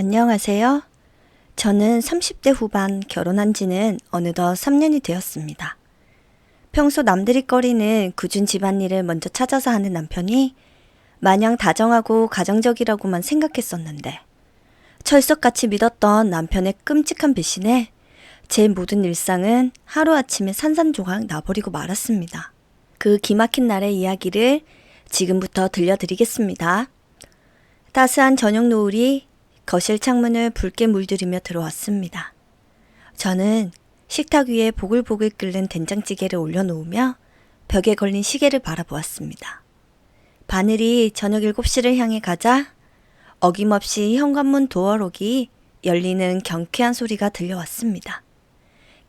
안녕하세요. 저는 30대 후반 결혼한 지는 어느덧 3년이 되었습니다. 평소 남들이 꺼리는 굳은 집안일을 먼저 찾아서 하는 남편이 마냥 다정하고 가정적이라고만 생각했었는데 철석같이 믿었던 남편의 끔찍한 배신에 제 모든 일상은 하루아침에 산산조각 나버리고 말았습니다. 그 기막힌 날의 이야기를 지금부터 들려드리겠습니다. 따스한 저녁 노을이 거실 창문을 붉게 물들이며 들어왔습니다. 저는 식탁 위에 보글보글 끓는 된장찌개를 올려놓으며 벽에 걸린 시계를 바라보았습니다. 바늘이 저녁 7시를 향해 가자 어김없이 현관문 도어록이 열리는 경쾌한 소리가 들려왔습니다.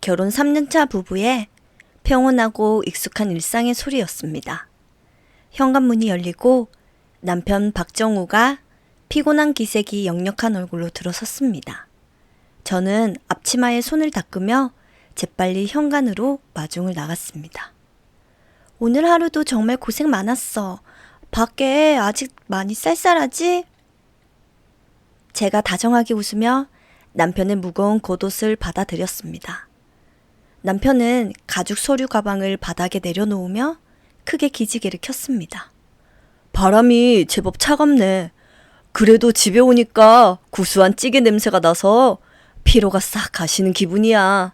결혼 3년차 부부의 평온하고 익숙한 일상의 소리였습니다. 현관문이 열리고 남편 박정우가 피곤한 기색이 역력한 얼굴로 들어섰습니다. 저는 앞치마에 손을 닦으며 재빨리 현관으로 마중을 나갔습니다. 오늘 하루도 정말 고생 많았어. 밖에 아직 많이 쌀쌀하지? 제가 다정하게 웃으며 남편의 무거운 겉옷을 받아들였습니다. 남편은 가죽 서류 가방을 바닥에 내려놓으며 크게 기지개를 켰습니다. 바람이 제법 차갑네. 그래도 집에 오니까 구수한 찌개 냄새가 나서 피로가 싹 가시는 기분이야.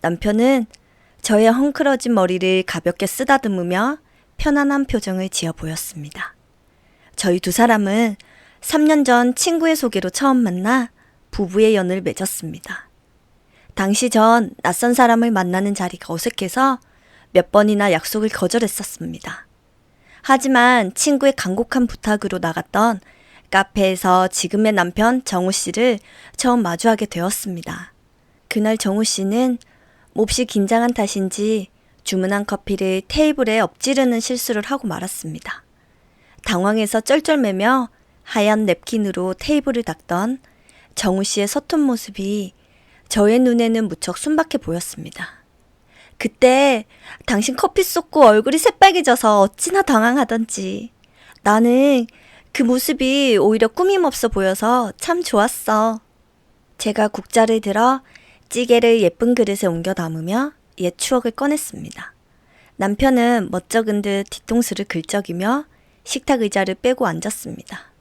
남편은 저의 헝클어진 머리를 가볍게 쓰다듬으며 편안한 표정을 지어 보였습니다. 저희 두 사람은 3년 전 친구의 소개로 처음 만나 부부의 연을 맺었습니다. 당시 전 낯선 사람을 만나는 자리가 어색해서 몇 번이나 약속을 거절했었습니다. 하지만 친구의 간곡한 부탁으로 나갔던 카페에서 지금의 남편 정우 씨를 처음 마주하게 되었습니다. 그날 정우 씨는 몹시 긴장한 탓인지 주문한 커피를 테이블에 엎지르는 실수를 하고 말았습니다. 당황해서 쩔쩔매며 하얀 냅킨으로 테이블을 닦던 정우 씨의 서툰 모습이 저의 눈에는 무척 순박해 보였습니다. 그때 당신 커피 쏟고 얼굴이 새빨개져서 어찌나 당황하던지. 나는 그 모습이 오히려 꾸밈없어 보여서 참 좋았어. 제가 국자를 들어 찌개를 예쁜 그릇에 옮겨 담으며 옛 추억을 꺼냈습니다. 남편은 멋쩍은 듯 뒤통수를 긁적이며 식탁 의자를 빼고 앉았습니다.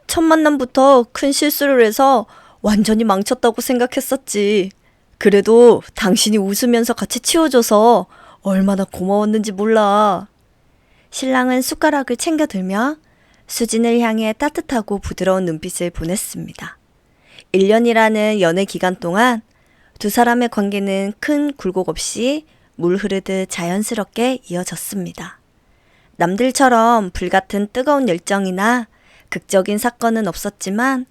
첫 만남부터 큰 실수를 해서 완전히 망쳤다고 생각했었지. 그래도 당신이 웃으면서 같이 치워줘서 얼마나 고마웠는지 몰라. 신랑은 숟가락을 챙겨 들며 수진을 향해 따뜻하고 부드러운 눈빛을 보냈습니다. 1년이라는 연애 기간 동안 두 사람의 관계는 큰 굴곡 없이 물 흐르듯 자연스럽게 이어졌습니다. 남들처럼 불같은 뜨거운 열정이나 극적인 사건은 없었지만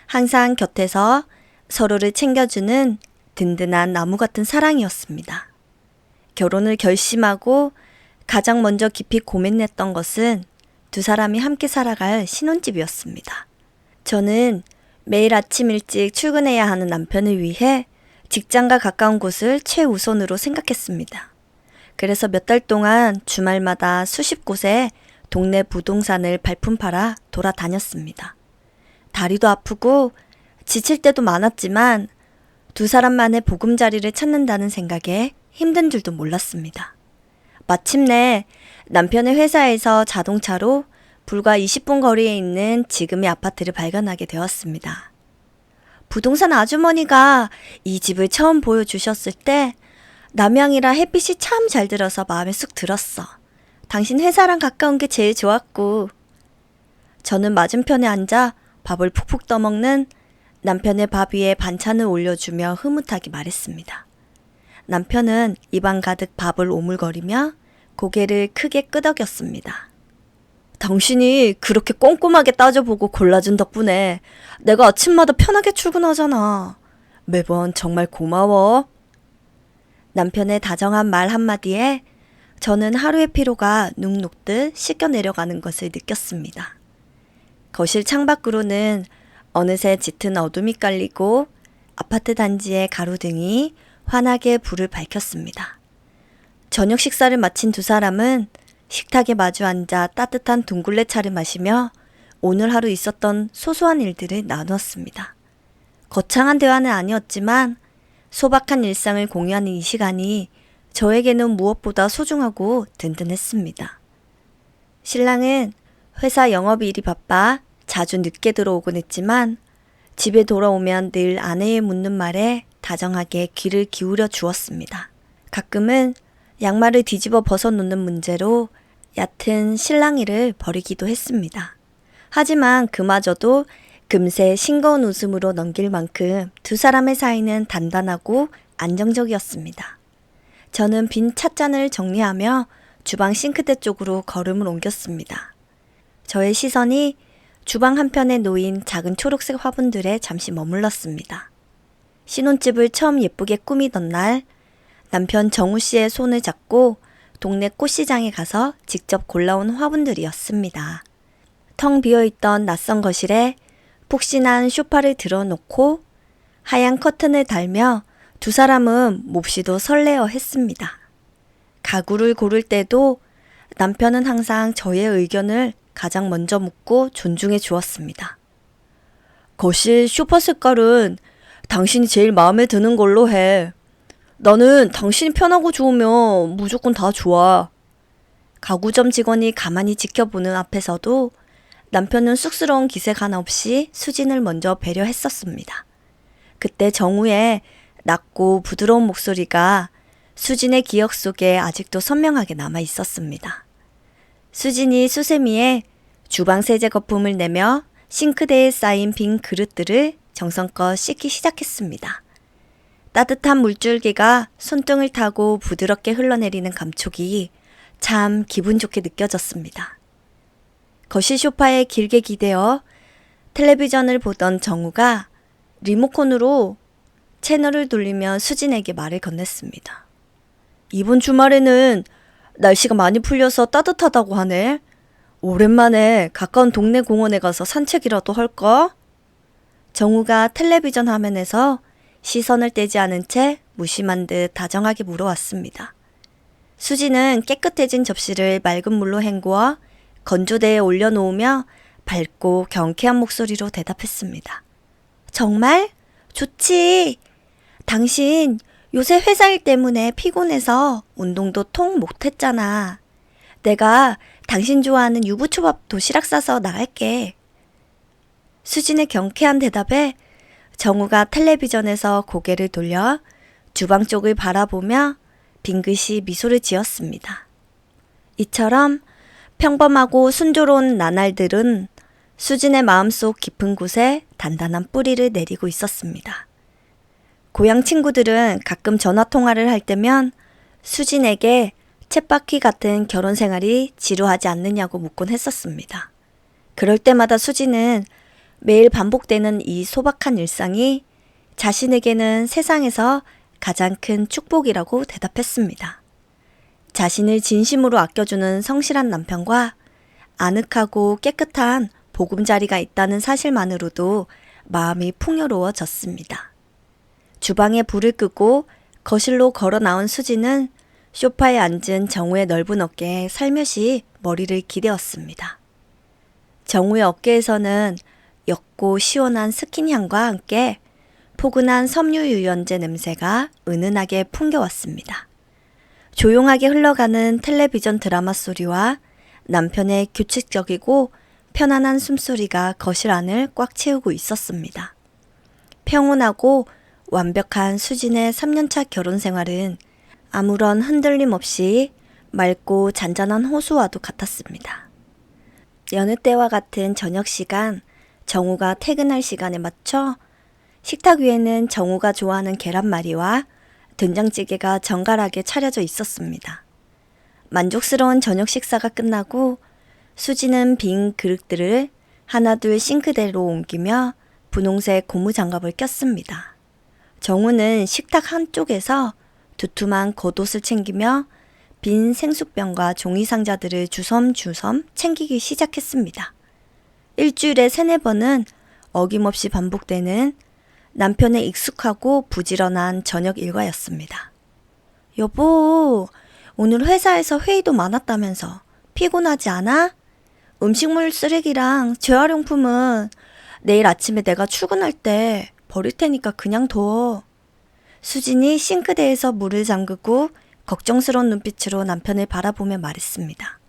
항상 곁에서 서로를 챙겨주는 든든한 나무 같은 사랑이었습니다. 결혼을 결심하고 가장 먼저 깊이 고민했던 것은 두 사람이 함께 살아갈 신혼집이었습니다. 저는 매일 아침 일찍 출근해야 하는 남편을 위해 직장과 가까운 곳을 최우선으로 생각했습니다. 그래서 몇 달 동안 주말마다 수십 곳에 동네 부동산을 발품 팔아 돌아다녔습니다. 다리도 아프고 지칠 때도 많았지만 두 사람만의 보금자리를 찾는다는 생각에 힘든 줄도 몰랐습니다. 마침내 남편의 회사에서 자동차로 불과 20분 거리에 있는 지금의 아파트를 발견하게 되었습니다. 부동산 아주머니가 이 집을 처음 보여주셨을 때 남향이라 햇빛이 참 잘 들어서 마음에 쑥 들었어. 당신 회사랑 가까운 게 제일 좋았고. 저는 맞은편에 앉아 밥을 푹푹 떠먹는 남편의 밥 위에 반찬을 올려주며 흐뭇하게 말했습니다. 남편은 입안 가득 밥을 오물거리며 고개를 크게 끄덕였습니다. 당신이 그렇게 꼼꼼하게 따져보고 골라준 덕분에 내가 아침마다 편하게 출근하잖아. 매번 정말 고마워. 남편의 다정한 말 한마디에 저는 하루의 피로가 눅 녹듯 씻겨 내려가는 것을 느꼈습니다. 거실 창밖으로는 어느새 짙은 어둠이 깔리고 아파트 단지의 가로등이 환하게 불을 밝혔습니다. 저녁 식사를 마친 두 사람은 식탁에 마주 앉아 따뜻한 둥글레 차를 마시며 오늘 하루 있었던 소소한 일들을 나누었습니다. 거창한 대화는 아니었지만 소박한 일상을 공유하는 이 시간이 저에게는 무엇보다 소중하고 든든했습니다. 신랑은 회사 영업일이 바빠 자주 늦게 들어오곤 했지만 집에 돌아오면 늘 아내의 묻는 말에 다정하게 귀를 기울여 주었습니다. 가끔은 양말을 뒤집어 벗어놓는 문제로 얕은 실랑이를 벌이기도 했습니다. 하지만 그마저도 금세 싱거운 웃음으로 넘길 만큼 두 사람의 사이는 단단하고 안정적이었습니다. 저는 빈 찻잔을 정리하며 주방 싱크대 쪽으로 걸음을 옮겼습니다. 저의 시선이 주방 한편에 놓인 작은 초록색 화분들에 잠시 머물렀습니다. 신혼집을 처음 예쁘게 꾸미던 날, 남편 정우 씨의 손을 잡고 동네 꽃시장에 가서 직접 골라온 화분들이었습니다. 텅 비어있던 낯선 거실에 푹신한 소파를 들어놓고 하얀 커튼을 달며 두 사람은 몹시도 설레어 했습니다. 가구를 고를 때도 남편은 항상 저의 의견을 가장 먼저 묻고 존중해 주었습니다. 거실 소파 색깔은 당신이 제일 마음에 드는 걸로 해. 나는 당신이 편하고 좋으면 무조건 다 좋아. 가구점 직원이 가만히 지켜보는 앞에서도 남편은 쑥스러운 기색 하나 없이 수진을 먼저 배려했었습니다. 그때 정우의 낮고 부드러운 목소리가 수진의 기억 속에 아직도 선명하게 남아 있었습니다. 수진이 수세미에 주방 세제 거품을 내며 싱크대에 쌓인 빈 그릇들을 정성껏 씻기 시작했습니다. 따뜻한 물줄기가 손등을 타고 부드럽게 흘러내리는 감촉이 참 기분 좋게 느껴졌습니다. 거실 소파에 길게 기대어 텔레비전을 보던 정우가 리모컨으로 채널을 돌리며 수진에게 말을 건넸습니다. 이번 주말에는 날씨가 많이 풀려서 따뜻하다고 하네. 오랜만에 가까운 동네 공원에 가서 산책이라도 할까? 정우가 텔레비전 화면에서 시선을 떼지 않은 채 무심한 듯 다정하게 물어왔습니다. 수지는 깨끗해진 접시를 맑은 물로 헹구어 건조대에 올려놓으며 밝고 경쾌한 목소리로 대답했습니다. 정말? 좋지. 당신 요새 회사 일 때문에 피곤해서 운동도 통 못했잖아. 내가 당신 좋아하는 유부초밥 도시락 싸서 나갈게. 수진의 경쾌한 대답에 정우가 텔레비전에서 고개를 돌려 주방 쪽을 바라보며 빙긋이 미소를 지었습니다. 이처럼 평범하고 순조로운 나날들은 수진의 마음속 깊은 곳에 단단한 뿌리를 내리고 있었습니다. 고향 친구들은 가끔 전화통화를 할 때면 수진에게 쳇바퀴 같은 결혼 생활이 지루하지 않느냐고 묻곤 했었습니다. 그럴 때마다 수진은 매일 반복되는 이 소박한 일상이 자신에게는 세상에서 가장 큰 축복이라고 대답했습니다. 자신을 진심으로 아껴주는 성실한 남편과 아늑하고 깨끗한 보금자리가 있다는 사실만으로도 마음이 풍요로워졌습니다. 주방에 불을 끄고 거실로 걸어 나온 수지는 소파에 앉은 정우의 넓은 어깨에 살며시 머리를 기대었습니다. 정우의 어깨에서는 옅고 시원한 스킨향과 함께 포근한 섬유유연제 냄새가 은은하게 풍겨왔습니다. 조용하게 흘러가는 텔레비전 드라마 소리와 남편의 규칙적이고 편안한 숨소리가 거실 안을 꽉 채우고 있었습니다. 평온하고 완벽한 수진의 3년차 결혼 생활은 아무런 흔들림 없이 맑고 잔잔한 호수와도 같았습니다. 여느 때와 같은 저녁 시간, 정우가 퇴근할 시간에 맞춰 식탁 위에는 정우가 좋아하는 계란말이와 된장찌개가 정갈하게 차려져 있었습니다. 만족스러운 저녁 식사가 끝나고 수지는 빈 그릇들을 하나둘 싱크대로 옮기며 분홍색 고무장갑을 꼈습니다. 정우는 식탁 한쪽에서 두툼한 겉옷을 챙기며 빈 생수병과 종이상자들을 주섬주섬 챙기기 시작했습니다. 일주일에 3-4번은 어김없이 반복되는 남편의 익숙하고 부지런한 저녁 일과였습니다. 여보, 오늘 회사에서 회의도 많았다면서 피곤하지 않아? 음식물 쓰레기랑 재활용품은 내일 아침에 내가 출근할 때 버릴 테니까 그냥 둬. 수진이 싱크대에서 물을 잠그고 걱정스러운 눈빛으로 남편을 바라보며 말했습니다.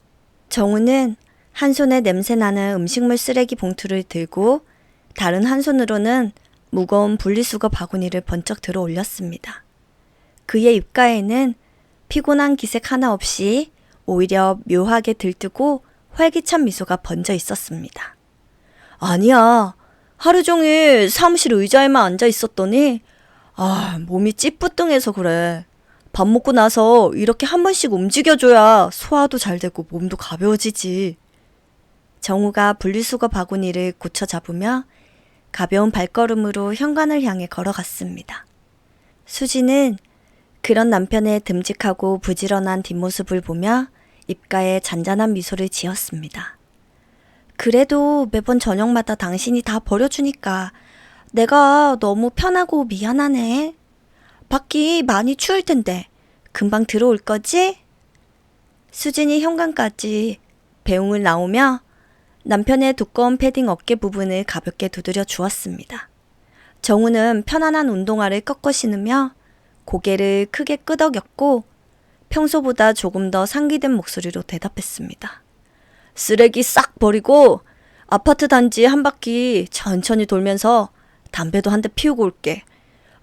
정우는 한 손에 냄새나는 음식물 쓰레기 봉투를 들고 다른 한 손으로는 무거운 분리수거 바구니를 번쩍 들어 올렸습니다. 그의 입가에는 피곤한 기색 하나 없이 오히려 묘하게 들뜨고 활기찬 미소가 번져 있었습니다. 아니야. 하루 종일 사무실 의자에만 앉아 있었더니 몸이 찌뿌둥해서 그래. 밥 먹고 나서 이렇게 한 번씩 움직여줘야 소화도 잘 되고 몸도 가벼워지지. 정우가 분리수거 바구니를 고쳐 잡으며 가벼운 발걸음으로 현관을 향해 걸어갔습니다. 수지는 그런 남편의 듬직하고 부지런한 뒷모습을 보며 입가에 잔잔한 미소를 지었습니다. 그래도 매번 저녁마다 당신이 다 버려주니까 내가 너무 편하고 미안하네. 밖이 많이 추울 텐데 금방 들어올 거지? 수진이 현관까지 배웅을 나오며 남편의 두꺼운 패딩 어깨 부분을 가볍게 두드려 주었습니다. 정우는 편안한 운동화를 꺾어 신으며 고개를 크게 끄덕였고 평소보다 조금 더 상기된 목소리로 대답했습니다. 쓰레기 싹 버리고 아파트 단지 한 바퀴 천천히 돌면서 담배도 한 대 피우고 올게.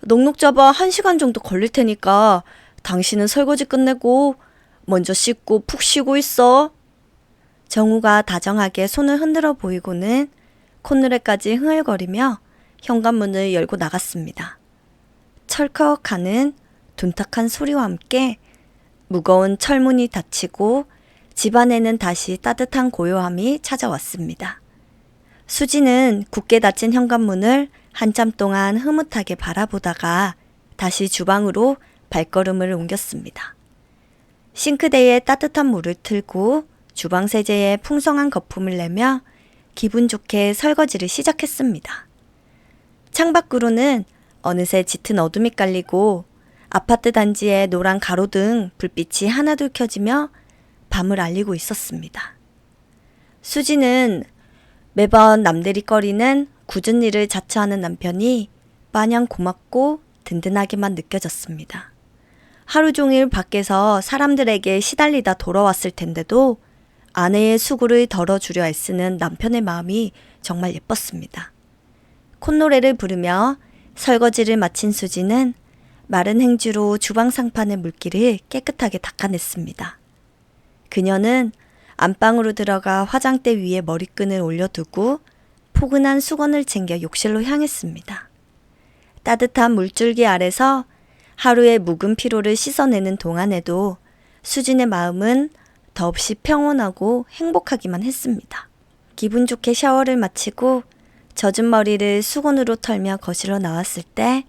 넉넉 잡아 1시간 정도 걸릴 테니까 당신은 설거지 끝내고 먼저 씻고 푹 쉬고 있어. 정우가 다정하게 손을 흔들어 보이고는 콧노래까지 흥얼거리며 현관문을 열고 나갔습니다. 철컥하는 둔탁한 소리와 함께 무거운 철문이 닫히고 집안에는 다시 따뜻한 고요함이 찾아왔습니다. 수지는 굳게 닫힌 현관문을 한참 동안 흐뭇하게 바라보다가 다시 주방으로 발걸음을 옮겼습니다. 싱크대에 따뜻한 물을 틀고 주방 세제에 풍성한 거품을 내며 기분 좋게 설거지를 시작했습니다. 창밖으로는 어느새 짙은 어둠이 깔리고 아파트 단지의 노란 가로등 불빛이 하나둘 켜지며 밤을 알리고 있었습니다. 수지는 매번 남들이 꺼리는 굳은 일을 자처하는 남편이 마냥 고맙고 든든하게만 느껴졌습니다. 하루 종일 밖에서 사람들에게 시달리다 돌아왔을 텐데도 아내의 수고를 덜어주려 애쓰는 남편의 마음이 정말 예뻤습니다. 콧노래를 부르며 설거지를 마친 수지는 마른 행주로 주방 상판의 물기를 깨끗하게 닦아냈습니다. 그녀는 안방으로 들어가 화장대 위에 머리끈을 올려두고 포근한 수건을 챙겨 욕실로 향했습니다. 따뜻한 물줄기 아래서 하루의 묵은 피로를 씻어내는 동안에도 수진의 마음은 더없이 평온하고 행복하기만 했습니다. 기분 좋게 샤워를 마치고 젖은 머리를 수건으로 털며 거실로 나왔을 때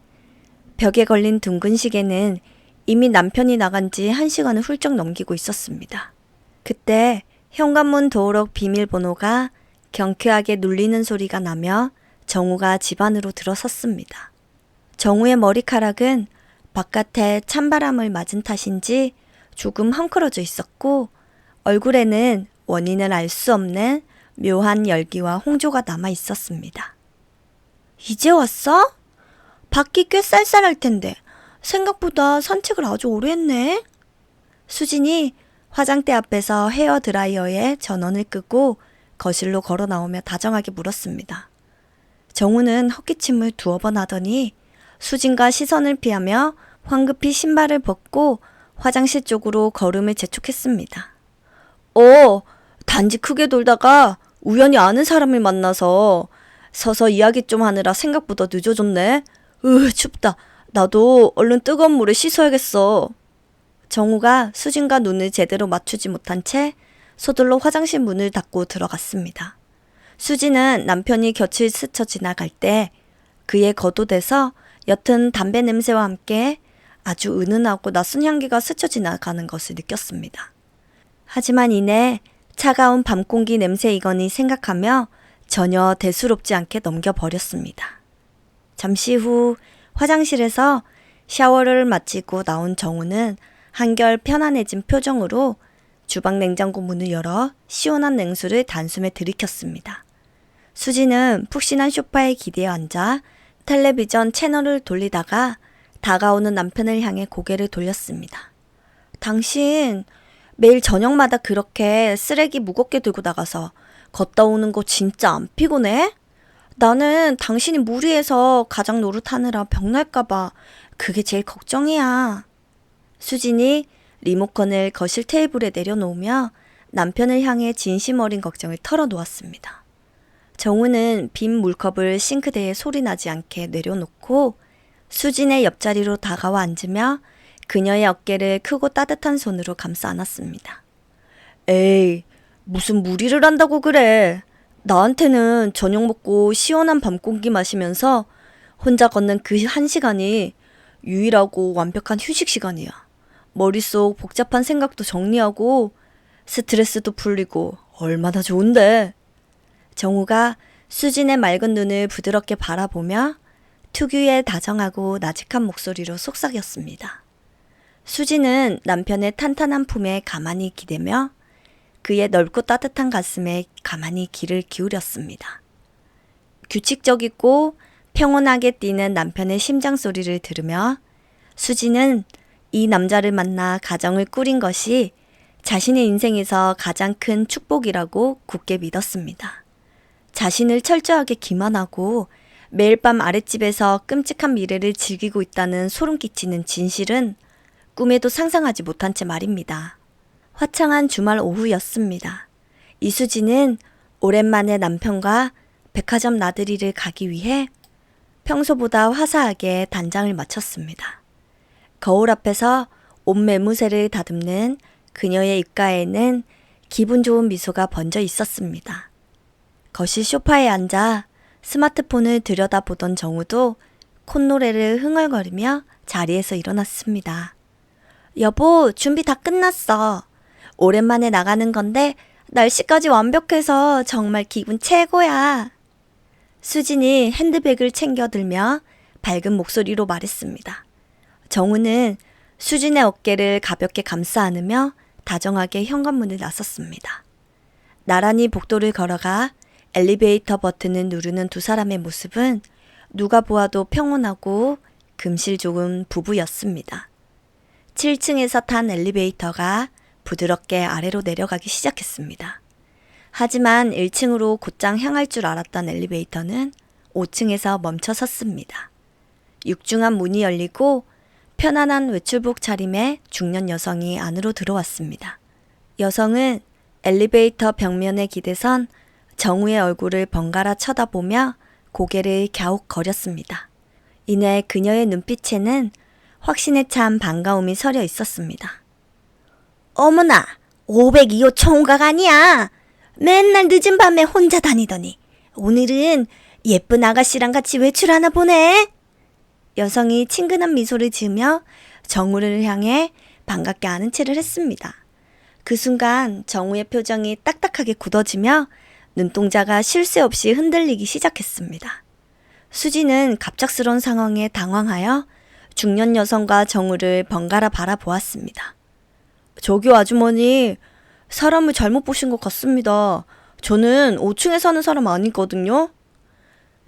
벽에 걸린 둥근 시계는 이미 남편이 나간 지 1시간을 훌쩍 넘기고 있었습니다. 그때 현관문 도어록 비밀번호가 경쾌하게 눌리는 소리가 나며 정우가 집 안으로 들어섰습니다. 정우의 머리카락은 바깥에 찬바람을 맞은 탓인지 조금 헝클어져 있었고 얼굴에는 원인을 알 수 없는 묘한 열기와 홍조가 남아 있었습니다. 이제 왔어? 밖이 꽤 쌀쌀할 텐데 생각보다 산책을 아주 오래 했네. 수진이 화장대 앞에서 헤어 드라이어에 전원을 끄고 거실로 걸어 나오며 다정하게 물었습니다. 정우는 헛기침을 2번 하더니 수진과 시선을 피하며 황급히 신발을 벗고 화장실 쪽으로 걸음을 재촉했습니다. 단지 크게 돌다가 우연히 아는 사람을 만나서 서서 이야기 좀 하느라 생각보다 늦어졌네. 춥다. 나도 얼른 뜨거운 물에 씻어야겠어. 정우가 수진과 눈을 제대로 맞추지 못한 채 서둘러 화장실 문을 닫고 들어갔습니다. 수진은 남편이 곁을 스쳐 지나갈 때 그의 겉옷에서 옅은 담배 냄새와 함께 아주 은은하고 낯선 향기가 스쳐 지나가는 것을 느꼈습니다. 하지만 이내 차가운 밤 공기 냄새이거니 생각하며 전혀 대수롭지 않게 넘겨버렸습니다. 잠시 후 화장실에서 샤워를 마치고 나온 정우는 한결 편안해진 표정으로 주방 냉장고 문을 열어 시원한 냉수를 단숨에 들이켰습니다. 수지는 푹신한 소파에 기대어 앉아 텔레비전 채널을 돌리다가 다가오는 남편을 향해 고개를 돌렸습니다. 당신 매일 저녁마다 그렇게 쓰레기 무겁게 들고 나가서 걷다 오는 거 진짜 안 피곤해? 나는 당신이 무리해서 가장 노릇하느라 병날까봐 그게 제일 걱정이야. 수진이 리모컨을 거실 테이블에 내려놓으며 남편을 향해 진심 어린 걱정을 털어놓았습니다. 정우는 빈 물컵을 싱크대에 소리나지 않게 내려놓고 수진의 옆자리로 다가와 앉으며 그녀의 어깨를 크고 따뜻한 손으로 감싸 안았습니다. 에이, 무슨 무리를 한다고 그래. 나한테는 저녁 먹고 시원한 밤 공기 마시면서 혼자 걷는 그 1시간이 유일하고 완벽한 휴식 시간이야. 머릿속 복잡한 생각도 정리하고 스트레스도 풀리고 얼마나 좋은데. 정우가 수진의 맑은 눈을 부드럽게 바라보며 특유의 다정하고 나직한 목소리로 속삭였습니다. 수진은 남편의 탄탄한 품에 가만히 기대며 그의 넓고 따뜻한 가슴에 가만히 귀를 기울였습니다. 규칙적이고 평온하게 뛰는 남편의 심장 소리를 들으며 수진은 이 남자를 만나 가정을 꾸린 것이 자신의 인생에서 가장 큰 축복이라고 굳게 믿었습니다. 자신을 철저하게 기만하고 매일 밤 아랫집에서 끔찍한 미래를 즐기고 있다는 소름 끼치는 진실은 꿈에도 상상하지 못한 채 말입니다. 화창한 주말 오후였습니다. 이수지는 오랜만에 남편과 백화점 나들이를 가기 위해 평소보다 화사하게 단장을 마쳤습니다. 거울 앞에서 옷 매무새를 다듬는 그녀의 입가에는 기분 좋은 미소가 번져 있었습니다. 거실 소파에 앉아 스마트폰을 들여다보던 정우도 콧노래를 흥얼거리며 자리에서 일어났습니다. 여보, 준비 다 끝났어. 오랜만에 나가는 건데 날씨까지 완벽해서 정말 기분 최고야. 수진이 핸드백을 챙겨들며 밝은 목소리로 말했습니다. 정우는 수진의 어깨를 가볍게 감싸 안으며 다정하게 현관문을 나섰습니다. 나란히 복도를 걸어가 엘리베이터 버튼을 누르는 두 사람의 모습은 누가 보아도 평온하고 금실 좋은 부부였습니다. 7층에서 탄 엘리베이터가 부드럽게 아래로 내려가기 시작했습니다. 하지만 1층으로 곧장 향할 줄 알았던 엘리베이터는 5층에서 멈춰 섰습니다. 육중한 문이 열리고 편안한 외출복 차림의 중년 여성이 안으로 들어왔습니다. 여성은 엘리베이터 벽면에 기대선 정우의 얼굴을 번갈아 쳐다보며 고개를 갸웃거렸습니다. 이내 그녀의 눈빛에는 확신에 찬 반가움이 서려 있었습니다. 어머나, 502호 총각 아니야. 맨날 늦은 밤에 혼자 다니더니 오늘은 예쁜 아가씨랑 같이 외출하나 보네. 여성이 친근한 미소를 지으며 정우를 향해 반갑게 아는 체를 했습니다. 그 순간 정우의 표정이 딱딱하게 굳어지며 눈동자가 쉴 새 없이 흔들리기 시작했습니다. 수지는 갑작스러운 상황에 당황하여 중년 여성과 정우를 번갈아 바라보았습니다. 저기요 아주머니, 사람을 잘못 보신 것 같습니다. 저는 5층에 사는 사람 아니거든요.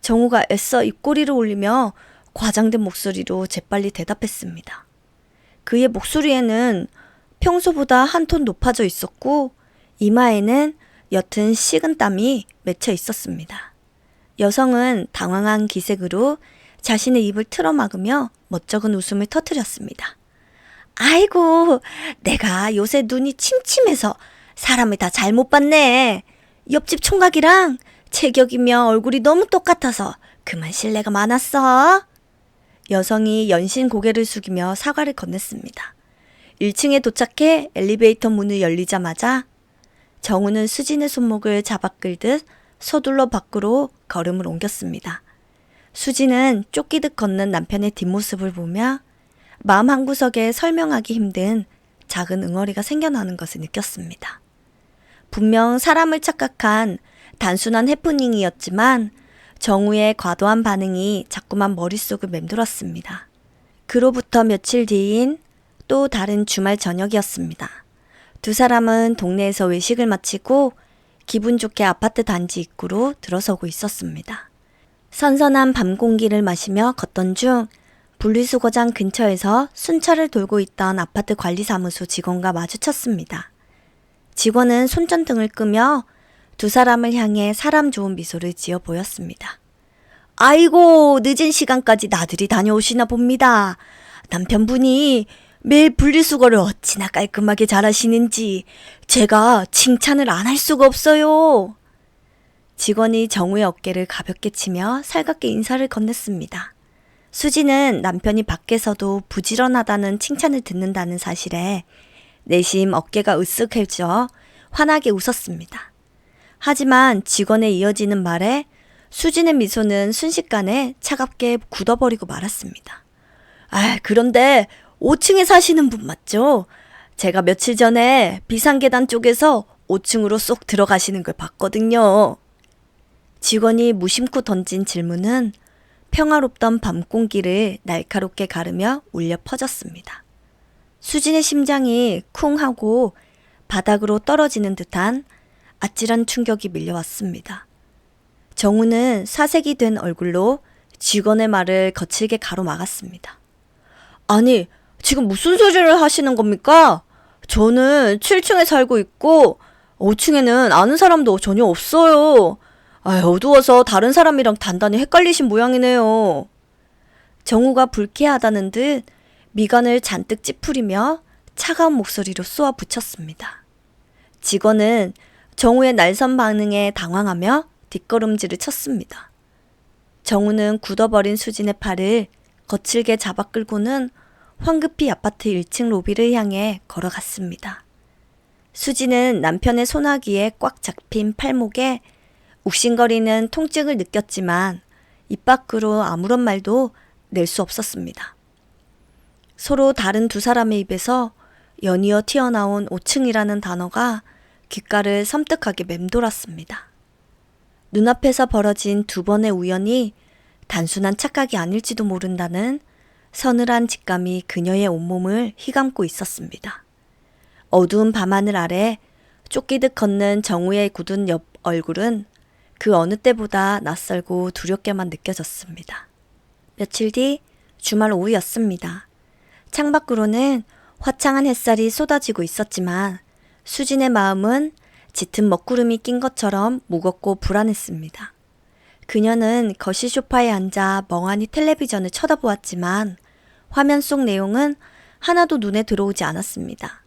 정우가 애써 입꼬리를 올리며 과장된 목소리로 재빨리 대답했습니다. 그의 목소리에는 평소보다 한 톤 높아져 있었고 이마에는 옅은 식은 땀이 맺혀 있었습니다. 여성은 당황한 기색으로 자신의 입을 틀어막으며 멋쩍은 웃음을 터뜨렸습니다. 아이고, 내가 요새 눈이 침침해서 사람을 다 잘못 봤네. 옆집 총각이랑 체격이며 얼굴이 너무 똑같아서 그만 실례가 많았어. 여성이 연신 고개를 숙이며 사과를 건넸습니다. 1층에 도착해 엘리베이터 문을 열리자마자 정우는 수진의 손목을 잡아 끌듯 서둘러 밖으로 걸음을 옮겼습니다. 수진은 쫓기듯 걷는 남편의 뒷모습을 보며 마음 한구석에 설명하기 힘든 작은 응어리가 생겨나는 것을 느꼈습니다. 분명 사람을 착각한 단순한 해프닝이었지만 정우의 과도한 반응이 자꾸만 머릿속을 맴돌았습니다. 그로부터 며칠 뒤인 또 다른 주말 저녁이었습니다. 두 사람은 동네에서 외식을 마치고 기분 좋게 아파트 단지 입구로 들어서고 있었습니다. 선선한 밤 공기를 마시며 걷던 중 분리수거장 근처에서 순찰을 돌고 있던 아파트 관리사무소 직원과 마주쳤습니다. 직원은 손전등을 끄며 두 사람을 향해 사람 좋은 미소를 지어 보였습니다. 아이고, 늦은 시간까지 나들이 다녀오시나 봅니다. 남편분이 매일 분리수거를 어찌나 깔끔하게 잘하시는지 제가 칭찬을 안 할 수가 없어요. 직원이 정우의 어깨를 가볍게 치며 살갑게 인사를 건넸습니다. 수지는 남편이 밖에서도 부지런하다는 칭찬을 듣는다는 사실에 내심 어깨가 으쓱해져 환하게 웃었습니다. 하지만 직원의 이어지는 말에 수진의 미소는 순식간에 차갑게 굳어버리고 말았습니다. 그런데 5층에 사시는 분 맞죠? 제가 며칠 전에 비상계단 쪽에서 5층으로 쏙 들어가시는 걸 봤거든요. 직원이 무심코 던진 질문은 평화롭던 밤 공기를 날카롭게 가르며 울려 퍼졌습니다. 수진의 심장이 쿵 하고 바닥으로 떨어지는 듯한 아찔한 충격이 밀려왔습니다. 정우는 사색이 된 얼굴로 직원의 말을 거칠게 가로막았습니다. 아니, 지금 무슨 소리를 하시는 겁니까? 저는 7층에 살고 있고 5층에는 아는 사람도 전혀 없어요. 어두워서 다른 사람이랑 단단히 헷갈리신 모양이네요. 정우가 불쾌하다는 듯 미간을 잔뜩 찌푸리며 차가운 목소리로 쏘아 붙였습니다. 직원은 정우의 날선 반응에 당황하며 뒷걸음질을 쳤습니다. 정우는 굳어버린 수진의 팔을 거칠게 잡아 끌고는 황급히 아파트 1층 로비를 향해 걸어갔습니다. 수진은 남편의 소나기에 꽉 잡힌 팔목에 욱신거리는 통증을 느꼈지만 입 밖으로 아무런 말도 낼 수 없었습니다. 서로 다른 두 사람의 입에서 연이어 튀어나온 5층이라는 단어가 귓가를 섬뜩하게 맴돌았습니다. 눈앞에서 벌어진 두 번의 우연이 단순한 착각이 아닐지도 모른다는 서늘한 직감이 그녀의 온몸을 휘감고 있었습니다. 어두운 밤하늘 아래 쫓기듯 걷는 정우의 굳은 옆 얼굴은 그 어느 때보다 낯설고 두렵게만 느껴졌습니다. 며칠 뒤 주말 오후였습니다. 창밖으로는 화창한 햇살이 쏟아지고 있었지만 수진의 마음은 짙은 먹구름이 낀 것처럼 무겁고 불안했습니다. 그녀는 거실 소파에 앉아 멍하니 텔레비전을 쳐다보았지만 화면 속 내용은 하나도 눈에 들어오지 않았습니다.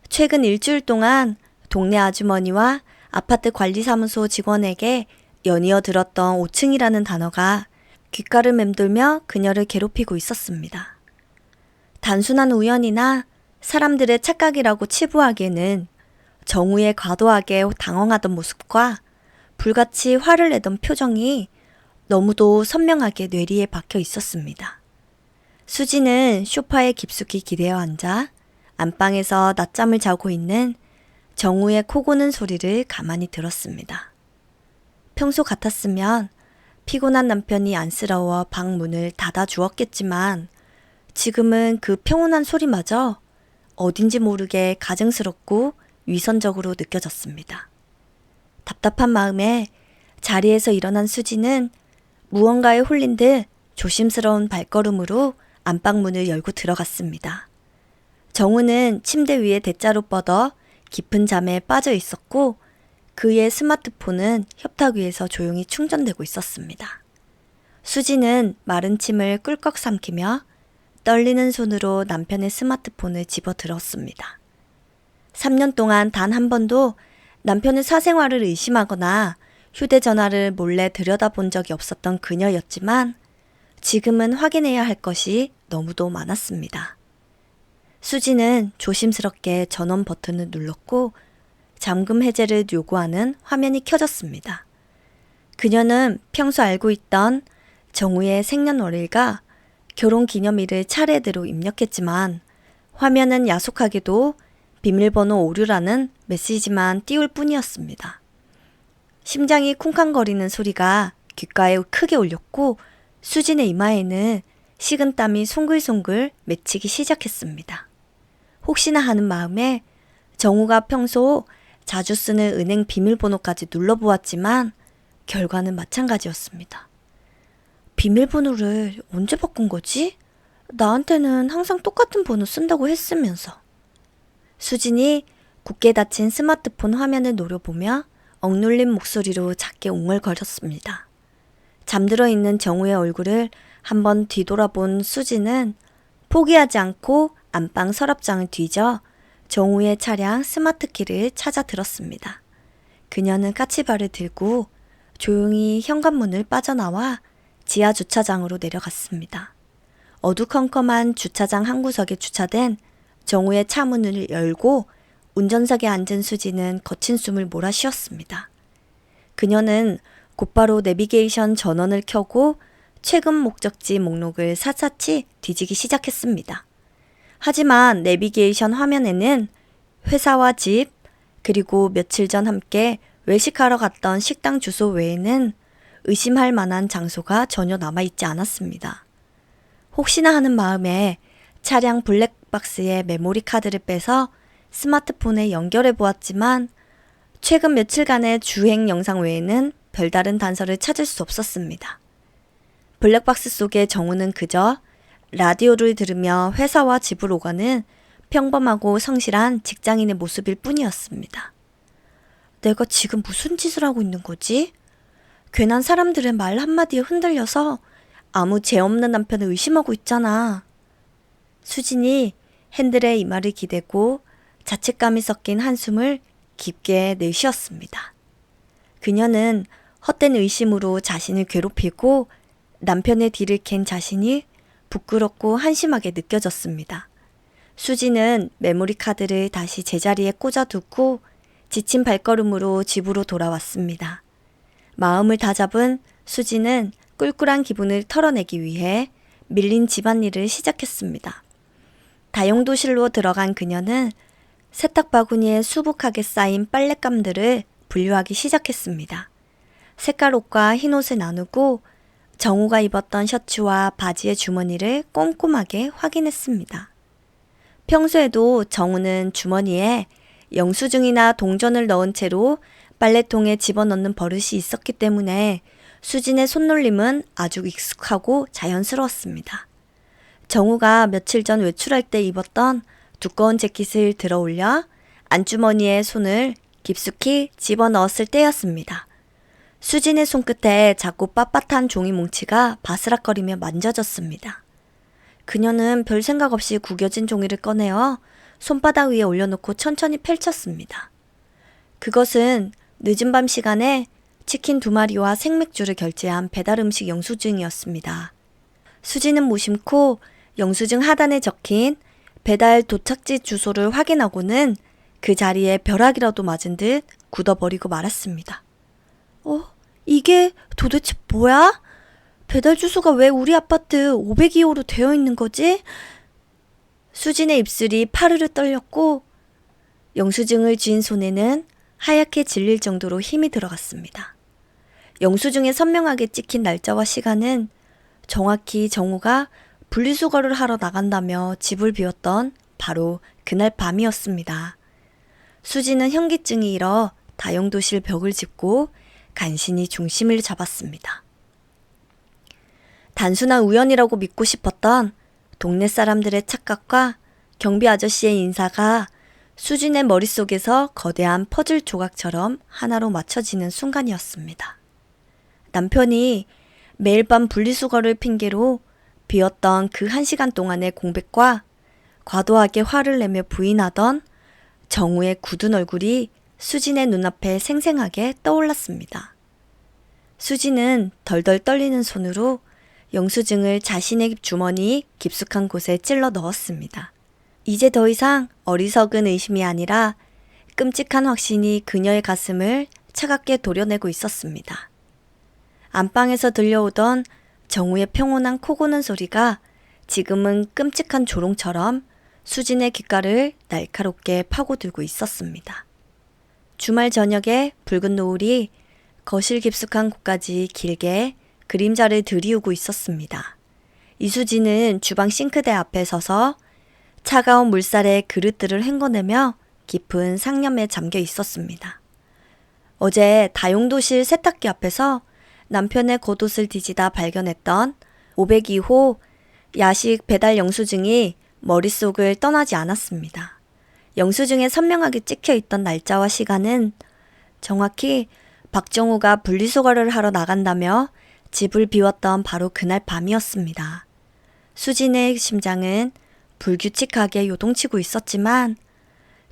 최근 일주일 동안 동네 아주머니와 아파트 관리사무소 직원에게 연이어 들었던 5층이라는 단어가 귓가를 맴돌며 그녀를 괴롭히고 있었습니다. 단순한 우연이나 사람들의 착각이라고 치부하기에는 정우의 과도하게 당황하던 모습과 불같이 화를 내던 표정이 너무도 선명하게 뇌리에 박혀 있었습니다. 수지는 소파에 깊숙이 기대어 앉아 안방에서 낮잠을 자고 있는 정우의 코 고는 소리를 가만히 들었습니다. 평소 같았으면 피곤한 남편이 안쓰러워 방 문을 닫아 주었겠지만 지금은 그 평온한 소리마저 어딘지 모르게 가증스럽고 위선적으로 느껴졌습니다. 답답한 마음에 자리에서 일어난 수지는 무언가에 홀린 듯 조심스러운 발걸음으로 안방문을 열고 들어갔습니다. 정우는 침대 위에 대자로 뻗어 깊은 잠에 빠져 있었고 그의 스마트폰은 협탁 위에서 조용히 충전되고 있었습니다. 수지는 마른 침을 꿀꺽 삼키며 떨리는 손으로 남편의 스마트폰을 집어들었습니다. 3년 동안 단 한 번도 남편의 사생활을 의심하거나 휴대전화를 몰래 들여다본 적이 없었던 그녀였지만 지금은 확인해야 할 것이 너무도 많았습니다. 수지는 조심스럽게 전원 버튼을 눌렀고 잠금 해제를 요구하는 화면이 켜졌습니다. 그녀는 평소 알고 있던 정우의 생년월일과 결혼기념일을 차례대로 입력했지만 화면은 야속하게도 비밀번호 오류라는 메시지만 띄울 뿐이었습니다. 심장이 쿵쾅거리는 소리가 귓가에 크게 울렸고 수진의 이마에는 식은땀이 송글송글 맺히기 시작했습니다. 혹시나 하는 마음에 정우가 평소 자주 쓰는 은행 비밀번호까지 눌러보았지만 결과는 마찬가지였습니다. 비밀번호를 언제 바꾼 거지? 나한테는 항상 똑같은 번호 쓴다고 했으면서. 수진이 굳게 닫힌 스마트폰 화면을 노려보며 억눌린 목소리로 작게 웅얼거렸습니다. 잠들어 있는 정우의 얼굴을 한번 뒤돌아본 수진은 포기하지 않고 안방 서랍장을 뒤져 정우의 차량 스마트키를 찾아 들었습니다. 그녀는 까치발을 들고 조용히 현관문을 빠져나와 지하 주차장으로 내려갔습니다. 어두컴컴한 주차장 한 구석에 주차된 정우의 차 문을 열고 운전석에 앉은 수지는 거친 숨을 몰아쉬었습니다. 그녀는 곧바로 내비게이션 전원을 켜고 최근 목적지 목록을 샅샅이 뒤지기 시작했습니다. 하지만 내비게이션 화면에는 회사와 집, 그리고 며칠 전 함께 외식하러 갔던 식당 주소 외에는 의심할 만한 장소가 전혀 남아있지 않았습니다. 혹시나 하는 마음에 차량 블랙박스에 메모리 카드를 빼서 스마트폰에 연결해 보았지만 최근 며칠간의 주행 영상 외에는 별다른 단서를 찾을 수 없었습니다. 블랙박스 속에 정우는 그저 라디오를 들으며 회사와 집을 오가는 평범하고 성실한 직장인의 모습일 뿐이었습니다. 내가 지금 무슨 짓을 하고 있는 거지? 괜한 사람들의 말 한마디에 흔들려서 아무 죄 없는 남편을 의심하고 있잖아. 수진이 핸들에 이마를 기대고 자책감이 섞인 한숨을 깊게 내쉬었습니다. 그녀는 헛된 의심으로 자신을 괴롭히고 남편의 뒤를 캔 자신이 부끄럽고 한심하게 느껴졌습니다. 수지는 메모리 카드를 다시 제자리에 꽂아두고 지친 발걸음으로 집으로 돌아왔습니다. 마음을 다잡은 수지는 꿀꿀한 기분을 털어내기 위해 밀린 집안일을 시작했습니다. 다용도실로 들어간 그녀는 세탁 바구니에 수북하게 쌓인 빨랫감들을 분류하기 시작했습니다. 색깔 옷과 흰 옷을 나누고 정우가 입었던 셔츠와 바지의 주머니를 꼼꼼하게 확인했습니다. 평소에도 정우는 주머니에 영수증이나 동전을 넣은 채로 빨래통에 집어넣는 버릇이 있었기 때문에 수진의 손놀림은 아주 익숙하고 자연스러웠습니다. 정우가 며칠 전 외출할 때 입었던 두꺼운 재킷을 들어 올려 안주머니에 손을 깊숙이 집어넣었을 때였습니다. 수진의 손끝에 자꾸 빳빳한 종이 뭉치가 바스락거리며 만져졌습니다. 그녀는 별 생각 없이 구겨진 종이를 꺼내어 손바닥 위에 올려놓고 천천히 펼쳤습니다. 그것은 늦은 밤 시간에 치킨 2마리와 생맥주를 결제한 배달 음식 영수증이었습니다. 수지는 무심코 영수증 하단에 적힌 배달 도착지 주소를 확인하고는 그 자리에 벼락이라도 맞은 듯 굳어버리고 말았습니다. 이게 도대체 뭐야? 배달 주소가 왜 우리 아파트 502호로 되어 있는 거지? 수진의 입술이 파르르 떨렸고 영수증을 쥔 손에는 하얗게 질릴 정도로 힘이 들어갔습니다. 영수증에 선명하게 찍힌 날짜와 시간은 정확히 정우가 분리수거를 하러 나간다며 집을 비웠던 바로 그날 밤이었습니다. 수지는 현기증이 일어 다용도실 벽을 짚고 간신히 중심을 잡았습니다. 단순한 우연이라고 믿고 싶었던 동네 사람들의 착각과 경비 아저씨의 인사가 수진의 머릿속에서 거대한 퍼즐 조각처럼 하나로 맞춰지는 순간이었습니다. 남편이 매일 밤 분리수거를 핑계로 비었던 그 1시간 동안의 공백과 과도하게 화를 내며 부인하던 정우의 굳은 얼굴이 수진의 눈앞에 생생하게 떠올랐습니다. 수진은 덜덜 떨리는 손으로 영수증을 자신의 주머니 깊숙한 곳에 찔러 넣었습니다. 이제 더 이상 어리석은 의심이 아니라 끔찍한 확신이 그녀의 가슴을 차갑게 도려내고 있었습니다. 안방에서 들려오던 정우의 평온한 코 고는 소리가 지금은 끔찍한 조롱처럼 수진의 귓가를 날카롭게 파고들고 있었습니다. 주말 저녁에 붉은 노을이 거실 깊숙한 곳까지 길게 그림자를 들이우고 있었습니다. 이수지는 주방 싱크대 앞에 서서 차가운 물살에 그릇들을 헹궈내며 깊은 상념에 잠겨 있었습니다. 어제 다용도실 세탁기 앞에서 남편의 겉옷을 뒤지다 발견했던 502호 야식 배달 영수증이 머릿속을 떠나지 않았습니다. 영수증에 선명하게 찍혀 있던 날짜와 시간은 정확히 박정우가 분리수거를 하러 나간다며 집을 비웠던 바로 그날 밤이었습니다. 수진의 심장은 불규칙하게 요동치고 있었지만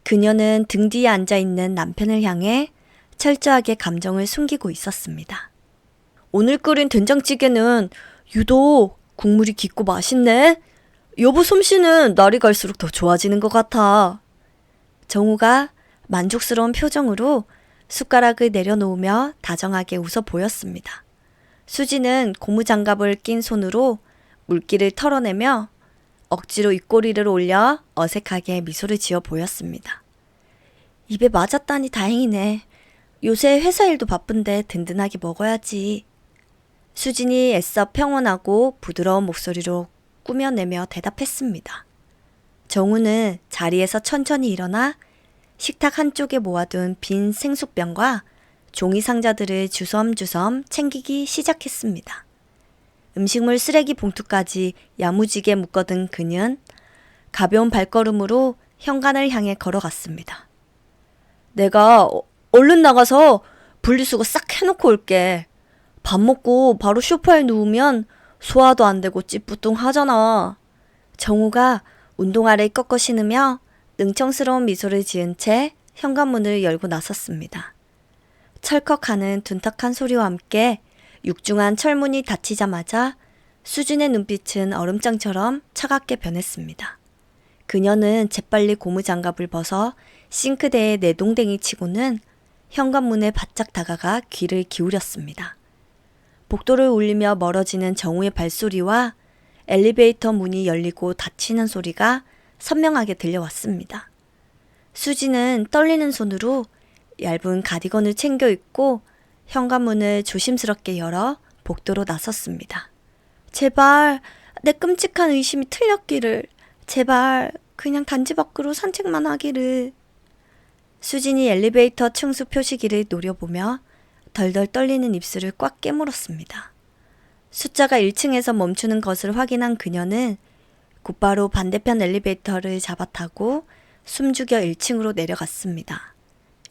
그녀는 등 뒤에 앉아있는 남편을 향해 철저하게 감정을 숨기고 있었습니다. 오늘 끓인 된장찌개는 유독 국물이 깊고 맛있네. 여보 솜씨는 날이 갈수록 더 좋아지는 것 같아. 정우가 만족스러운 표정으로 숟가락을 내려놓으며 다정하게 웃어 보였습니다. 수지는 고무장갑을 낀 손으로 물기를 털어내며 억지로 입꼬리를 올려 어색하게 미소를 지어 보였습니다. 입에 맞았다니 다행이네. 요새 회사 일도 바쁜데 든든하게 먹어야지. 수진이 애써 평온하고 부드러운 목소리로 꾸며내며 대답했습니다. 정우는 자리에서 천천히 일어나 식탁 한쪽에 모아둔 빈 생수병과 종이 상자들을 주섬주섬 챙기기 시작했습니다. 음식물 쓰레기 봉투까지 야무지게 묶어둔 그는 가벼운 발걸음으로 현관을 향해 걸어갔습니다. 내가 얼른 나가서 분리수거 싹 해놓고 올게. 밥 먹고 바로 소파에 누우면 소화도 안 되고 찌뿌둥하잖아. 정우가 운동화를 꺾어 신으며 능청스러운 미소를 지은 채 현관문을 열고 나섰습니다. 철컥하는 둔탁한 소리와 함께 육중한 철문이 닫히자마자 수진의 눈빛은 얼음장처럼 차갑게 변했습니다. 그녀는 재빨리 고무장갑을 벗어 싱크대에 내동댕이 치고는 현관문에 바짝 다가가 귀를 기울였습니다. 복도를 울리며 멀어지는 정우의 발소리와 엘리베이터 문이 열리고 닫히는 소리가 선명하게 들려왔습니다. 수지는 떨리는 손으로 얇은 가디건을 챙겨 입고 현관문을 조심스럽게 열어 복도로 나섰습니다. 제발 내 끔찍한 의심이 틀렸기를. 제발 그냥 단지 밖으로 산책만 하기를. 수진이 엘리베이터 층수 표시기를 노려보며 덜덜 떨리는 입술을 꽉 깨물었습니다. 숫자가 1층에서 멈추는 것을 확인한 그녀는 곧바로 반대편 엘리베이터를 잡아타고 숨죽여 1층으로 내려갔습니다.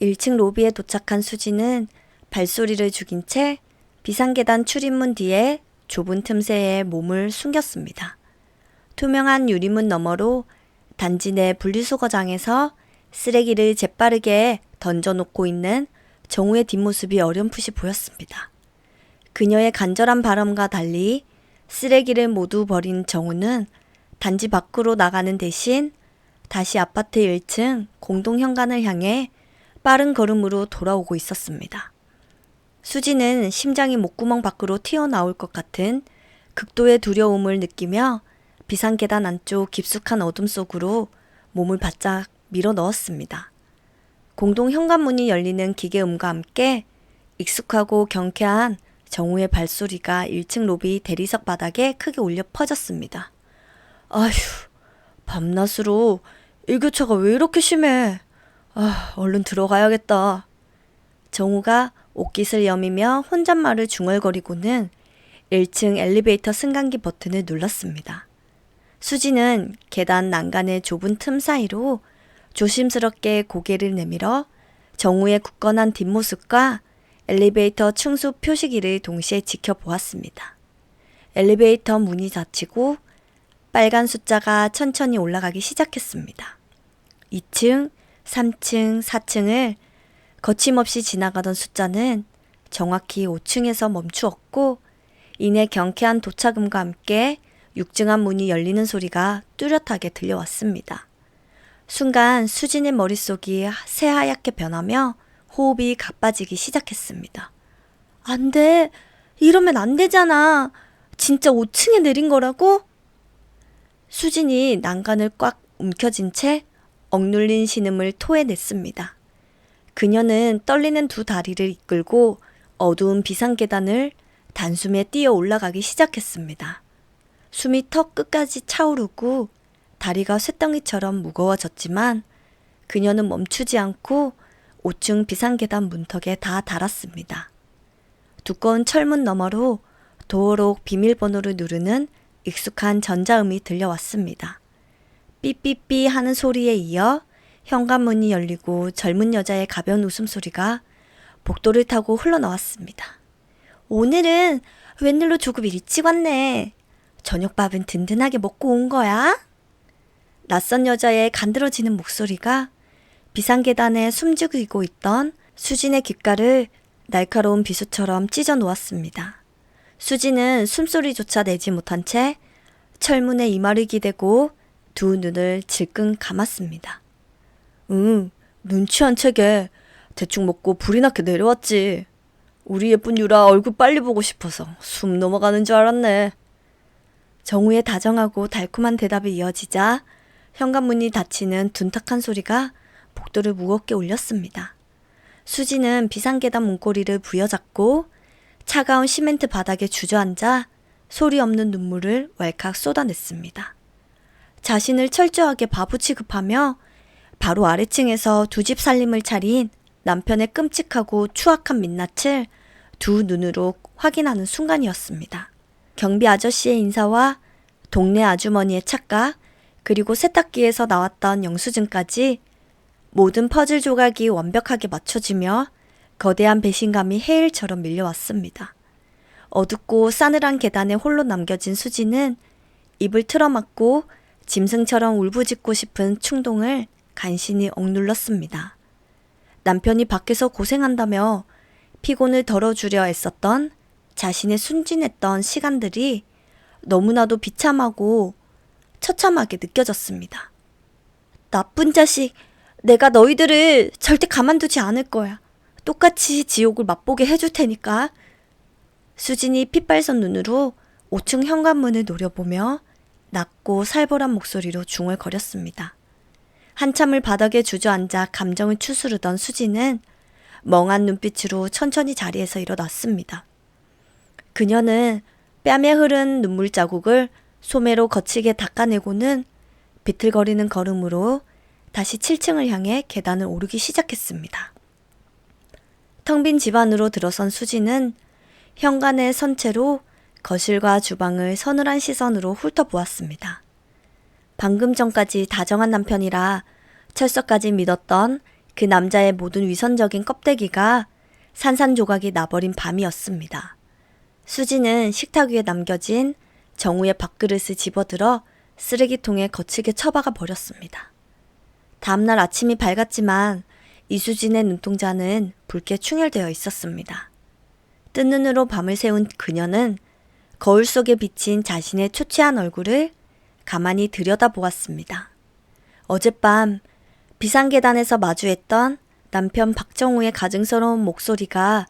1층 로비에 도착한 수지는 발소리를 죽인 채 비상계단 출입문 뒤에 좁은 틈새에 몸을 숨겼습니다. 투명한 유리문 너머로 단지 내 분리수거장에서 쓰레기를 재빠르게 던져놓고 있는 정우의 뒷모습이 어렴풋이 보였습니다. 그녀의 간절한 바람과 달리 쓰레기를 모두 버린 정우는 단지 밖으로 나가는 대신 다시 아파트 1층 공동 현관을 향해 빠른 걸음으로 돌아오고 있었습니다. 수지는 심장이 목구멍 밖으로 튀어나올 것 같은 극도의 두려움을 느끼며 비상계단 안쪽 깊숙한 어둠 속으로 몸을 바짝 밀어 넣었습니다. 공동 현관문이 열리는 기계음과 함께 익숙하고 경쾌한 정우의 발소리가 1층 로비 대리석 바닥에 크게 울려 퍼졌습니다. 아휴, 밤낮으로 일교차가 왜 이렇게 심해. 얼른 들어가야겠다. 정우가 옷깃을 여미며 혼잣말을 중얼거리고는 1층 엘리베이터 승강기 버튼을 눌렀습니다. 수지는 계단 난간의 좁은 틈 사이로 조심스럽게 고개를 내밀어 정우의 굳건한 뒷모습과 엘리베이터 층수 표시기를 동시에 지켜보았습니다. 엘리베이터 문이 닫히고 빨간 숫자가 천천히 올라가기 시작했습니다. 2층, 3층, 4층을 거침없이 지나가던 숫자는 정확히 5층에서 멈추었고 이내 경쾌한 도착음과 함께 육중한 문이 열리는 소리가 뚜렷하게 들려왔습니다. 순간 수진의 머릿속이 새하얗게 변하며 호흡이 가빠지기 시작했습니다. 안 돼. 이러면 안 되잖아. 진짜 5층에 내린 거라고? 수진이 난간을 꽉 움켜쥔 채 억눌린 신음을 토해냈습니다. 그녀는 떨리는 두 다리를 이끌고 어두운 비상계단을 단숨에 뛰어 올라가기 시작했습니다. 숨이 턱 끝까지 차오르고 다리가 쇳덩이처럼 무거워졌지만 그녀는 멈추지 않고 5층 비상계단 문턱에 다 달았습니다. 두꺼운 철문 너머로 도어록 비밀번호를 누르는 익숙한 전자음이 들려왔습니다. 삐삐삐 하는 소리에 이어 현관문이 열리고 젊은 여자의 가벼운 웃음소리가 복도를 타고 흘러나왔습니다. 오늘은 웬일로 조금 일찍 왔네. 저녁밥은 든든하게 먹고 온 거야? 낯선 여자의 간드러지는 목소리가 비상계단에 숨죽이고 있던 수진의 귓가를 날카로운 비수처럼 찢어 놓았습니다. 수진은 숨소리조차 내지 못한 채 철문에 이마를 기대고 두 눈을 질끈 감았습니다. 눈치 안 채게 대충 먹고 불이 나게 내려왔지. 우리 예쁜 유라 얼굴 빨리 보고 싶어서 숨 넘어가는 줄 알았네. 정우의 다정하고 달콤한 대답이 이어지자 현관문이 닫히는 둔탁한 소리가 복도를 무겁게 울렸습니다. 수지는 비상계단 문고리를 부여잡고 차가운 시멘트 바닥에 주저앉아 소리 없는 눈물을 왈칵 쏟아냈습니다. 자신을 철저하게 바보 취급하며 바로 아래층에서 두 집 살림을 차린 남편의 끔찍하고 추악한 민낯을 두 눈으로 확인하는 순간이었습니다. 경비 아저씨의 인사와 동네 아주머니의 착각, 그리고 세탁기에서 나왔던 영수증까지 모든 퍼즐 조각이 완벽하게 맞춰지며 거대한 배신감이 해일처럼 밀려왔습니다. 어둡고 싸늘한 계단에 홀로 남겨진 수지는 입을 틀어막고 짐승처럼 울부짖고 싶은 충동을 간신히 억눌렀습니다. 남편이 밖에서 고생한다며 피곤을 덜어주려 애썼던 자신의 순진했던 시간들이 너무나도 비참하고 처참하게 느껴졌습니다. 나쁜 자식, 내가 너희들을 절대 가만두지 않을 거야. 똑같이 지옥을 맛보게 해줄 테니까. 수진이 핏발선 눈으로 5층 현관문을 노려보며 낮고 살벌한 목소리로 중얼거렸습니다. 한참을 바닥에 주저앉아 감정을 추스르던 수지는 멍한 눈빛으로 천천히 자리에서 일어났습니다. 그녀는 뺨에 흐른 눈물 자국을 소매로 거치게 닦아내고는 비틀거리는 걸음으로 다시 7층을 향해 계단을 오르기 시작했습니다. 텅 빈 집 안으로 들어선 수지는 현관에 선 채로 거실과 주방을 서늘한 시선으로 훑어보았습니다. 방금 전까지 다정한 남편이라 철석까지 믿었던 그 남자의 모든 위선적인 껍데기가 산산조각이 나버린 밤이었습니다. 수지는 식탁 위에 남겨진 정우의 밥그릇을 집어들어 쓰레기통에 거칠게 처박아 버렸습니다. 다음날 아침이 밝았지만 이수진의 눈동자는 붉게 충혈되어 있었습니다. 뜬 눈으로 밤을 새운 그녀는 거울 속에 비친 자신의 초췌한 얼굴을 가만히 들여다보았습니다. 어젯밤 비상계단에서 마주했던 남편 박정우의 가증스러운 목소리가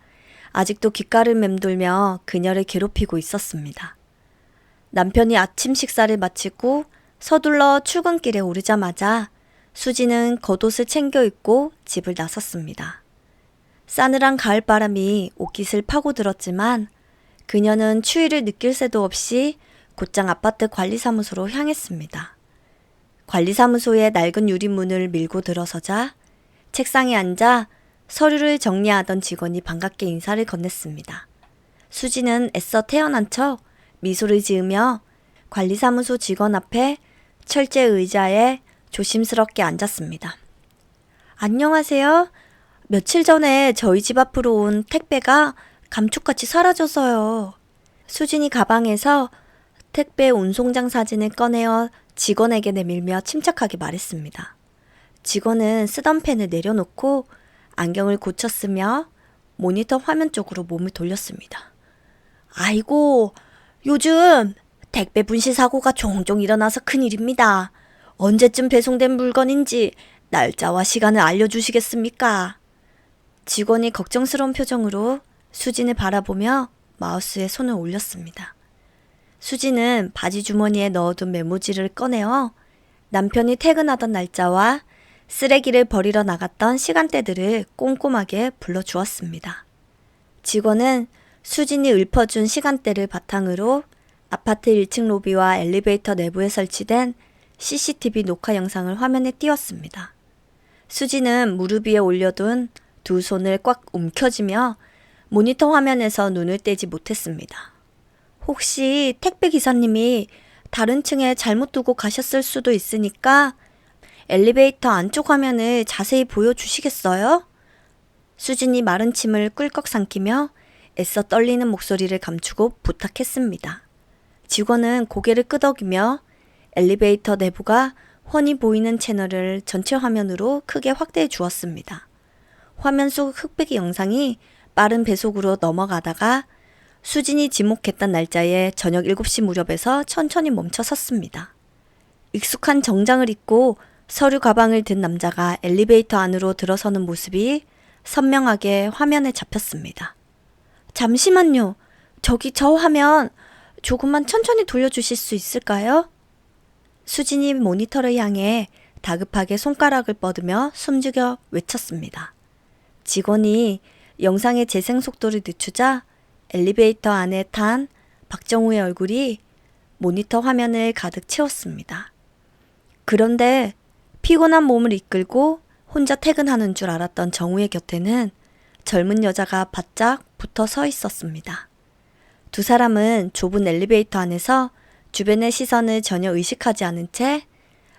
아직도 귓가를 맴돌며 그녀를 괴롭히고 있었습니다. 남편이 아침 식사를 마치고 서둘러 출근길에 오르자마자 수지는 겉옷을 챙겨 입고 집을 나섰습니다. 싸늘한 가을바람이 옷깃을 파고들었지만 그녀는 추위를 느낄 새도 없이 곧장 아파트 관리사무소로 향했습니다. 관리사무소의 낡은 유리문을 밀고 들어서자 책상에 앉아 서류를 정리하던 직원이 반갑게 인사를 건넸습니다. 수지는 애써 태어난 척 미소를 지으며 관리사무소 직원 앞에 철제 의자에 조심스럽게 앉았습니다. 안녕하세요. 며칠 전에 저희 집 앞으로 온 택배가 감쪽같이 사라져서요. 수진이 가방에서 택배 운송장 사진을 꺼내어 직원에게 내밀며 침착하게 말했습니다. 직원은 쓰던 펜을 내려놓고 안경을 고쳤으며 모니터 화면 쪽으로 몸을 돌렸습니다. 아이고, 요즘 택배 분실 사고가 종종 일어나서 큰일입니다. 언제쯤 배송된 물건인지 날짜와 시간을 알려주시겠습니까? 직원이 걱정스러운 표정으로 수진을 바라보며 마우스에 손을 올렸습니다. 수진은 바지 주머니에 넣어둔 메모지를 꺼내어 남편이 퇴근하던 날짜와 쓰레기를 버리러 나갔던 시간대들을 꼼꼼하게 불러주었습니다. 직원은 수진이 읊어준 시간대를 바탕으로 아파트 1층 로비와 엘리베이터 내부에 설치된 CCTV 녹화 영상을 화면에 띄웠습니다. 수지는 무릎 위에 올려둔 두 손을 꽉 움켜쥐며 모니터 화면에서 눈을 떼지 못했습니다. 혹시 택배 기사님이 다른 층에 잘못 두고 가셨을 수도 있으니까 엘리베이터 안쪽 화면을 자세히 보여주시겠어요? 수진이 마른 침을 꿀꺽 삼키며 애써 떨리는 목소리를 감추고 부탁했습니다. 직원은 고개를 끄덕이며 엘리베이터 내부가 훤히 보이는 채널을 전체 화면으로 크게 확대해 주었습니다. 화면 속 흑백 영상이 빠른 배속으로 넘어가다가 수진이 지목했던 날짜에 저녁 7시 무렵에서 천천히 멈춰 섰습니다. 익숙한 정장을 입고 서류 가방을 든 남자가 엘리베이터 안으로 들어서는 모습이 선명하게 화면에 잡혔습니다. 잠시만요. 저기 저 화면 조금만 천천히 돌려주실 수 있을까요? 수진이 모니터를 향해 다급하게 손가락을 뻗으며 숨죽여 외쳤습니다. 직원이 영상의 재생 속도를 늦추자 엘리베이터 안에 탄 박정우의 얼굴이 모니터 화면을 가득 채웠습니다. 그런데 피곤한 몸을 이끌고 혼자 퇴근하는 줄 알았던 정우의 곁에는 젊은 여자가 바짝 붙어 서 있었습니다. 두 사람은 좁은 엘리베이터 안에서 주변의 시선을 전혀 의식하지 않은 채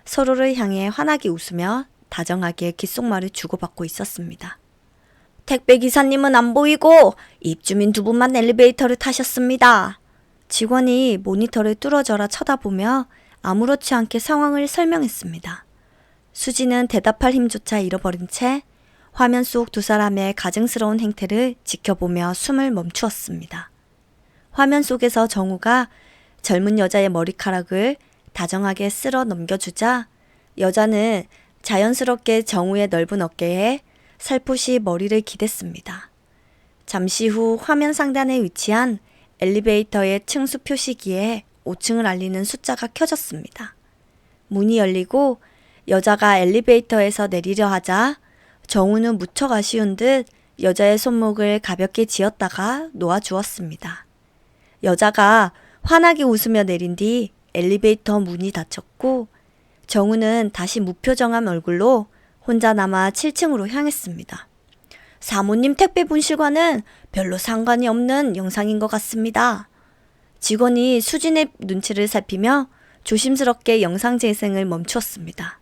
서로를 향해 환하게 웃으며 다정하게 귓속말을 주고받고 있었습니다. 택배 기사님은 안 보이고 입주민 두 분만 엘리베이터를 타셨습니다. 직원이 모니터를 뚫어져라 쳐다보며 아무렇지 않게 상황을 설명했습니다. 수지는 대답할 힘조차 잃어버린 채 화면 속 두 사람의 가증스러운 행태를 지켜보며 숨을 멈추었습니다. 화면 속에서 정우가 젊은 여자의 머리카락을 다정하게 쓸어 넘겨주자 여자는 자연스럽게 정우의 넓은 어깨에 살포시 머리를 기댔습니다. 잠시 후 화면 상단에 위치한 엘리베이터의 층수 표시기에 5층을 알리는 숫자가 켜졌습니다. 문이 열리고 여자가 엘리베이터에서 내리려 하자 정우는 무척 아쉬운 듯 여자의 손목을 가볍게 쥐었다가 놓아주었습니다. 여자가 환하게 웃으며 내린 뒤 엘리베이터 문이 닫혔고 정우는 다시 무표정한 얼굴로 혼자 남아 7층으로 향했습니다. 사모님 택배 분실과는 별로 상관이 없는 영상인 것 같습니다. 직원이 수진의 눈치를 살피며 조심스럽게 영상 재생을 멈추었습니다.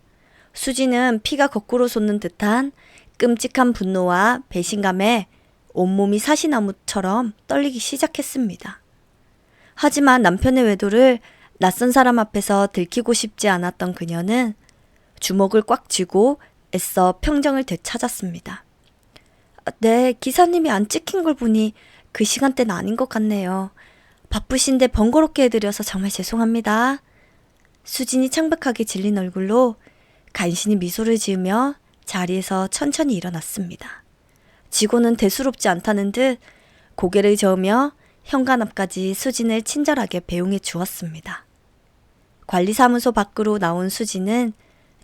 수진은 피가 거꾸로 솟는 듯한 끔찍한 분노와 배신감에 온몸이 사시나무처럼 떨리기 시작했습니다. 하지만 남편의 외도를 낯선 사람 앞에서 들키고 싶지 않았던 그녀는 주먹을 꽉 쥐고 애써 평정을 되찾았습니다. 네, 기사님이 안 찍힌 걸 보니 그 시간대는 아닌 것 같네요. 바쁘신데 번거롭게 해드려서 정말 죄송합니다. 수진이 창백하게 질린 얼굴로 간신히 미소를 지으며 자리에서 천천히 일어났습니다. 직원은 대수롭지 않다는 듯 고개를 저으며 현관 앞까지 수진을 친절하게 배웅해 주었습니다. 관리사무소 밖으로 나온 수진은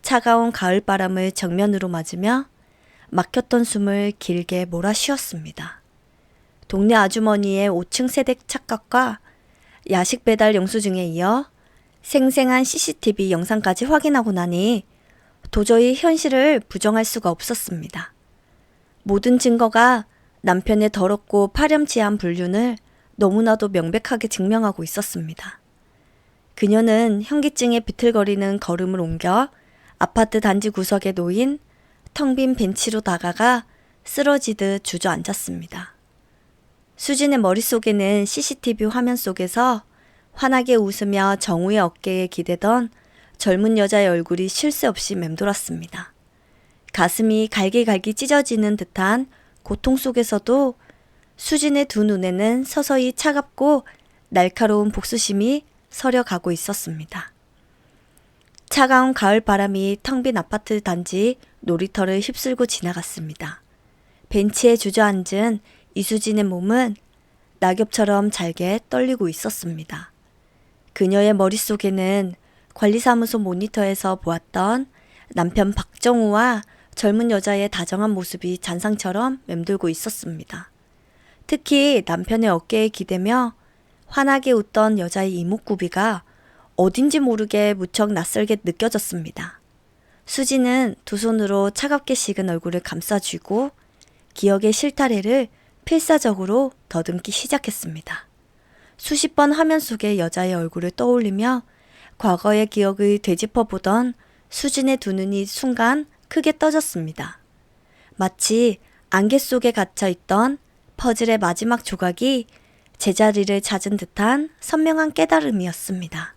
차가운 가을바람을 정면으로 맞으며 막혔던 숨을 길게 몰아쉬었습니다. 동네 아주머니의 5층 세댁 착각과 야식 배달 영수증에 이어 생생한 CCTV 영상까지 확인하고 나니 도저히 현실을 부정할 수가 없었습니다. 모든 증거가 남편의 더럽고 파렴치한 불륜을 너무나도 명백하게 증명하고 있었습니다. 그녀는 현기증에 비틀거리는 걸음을 옮겨 아파트 단지 구석에 놓인 텅 빈 벤치로 다가가 쓰러지듯 주저앉았습니다. 수진의 머릿속에는 CCTV 화면 속에서 환하게 웃으며 정우의 어깨에 기대던 젊은 여자의 얼굴이 쉴 새 없이 맴돌았습니다. 가슴이 갈기갈기 찢어지는 듯한 고통 속에서도 수진의 두 눈에는 서서히 차갑고 날카로운 복수심이 서려가고 있었습니다. 차가운 가을 바람이 텅 빈 아파트 단지 놀이터를 휩쓸고 지나갔습니다. 벤치에 주저앉은 이수진의 몸은 낙엽처럼 잘게 떨리고 있었습니다. 그녀의 머릿속에는 관리사무소 모니터에서 보았던 남편 박정우와 젊은 여자의 다정한 모습이 잔상처럼 맴돌고 있었습니다. 특히 남편의 어깨에 기대며 환하게 웃던 여자의 이목구비가 어딘지 모르게 무척 낯설게 느껴졌습니다. 수지는 두 손으로 차갑게 식은 얼굴을 감싸쥐고 기억의 실타래를 필사적으로 더듬기 시작했습니다. 수십 번 화면 속의 여자의 얼굴을 떠올리며 과거의 기억을 되짚어보던 수진의 두 눈이 순간 크게 떠졌습니다. 마치 안개 속에 갇혀있던 퍼즐의 마지막 조각이 제자리를 찾은 듯한 선명한 깨달음이었습니다.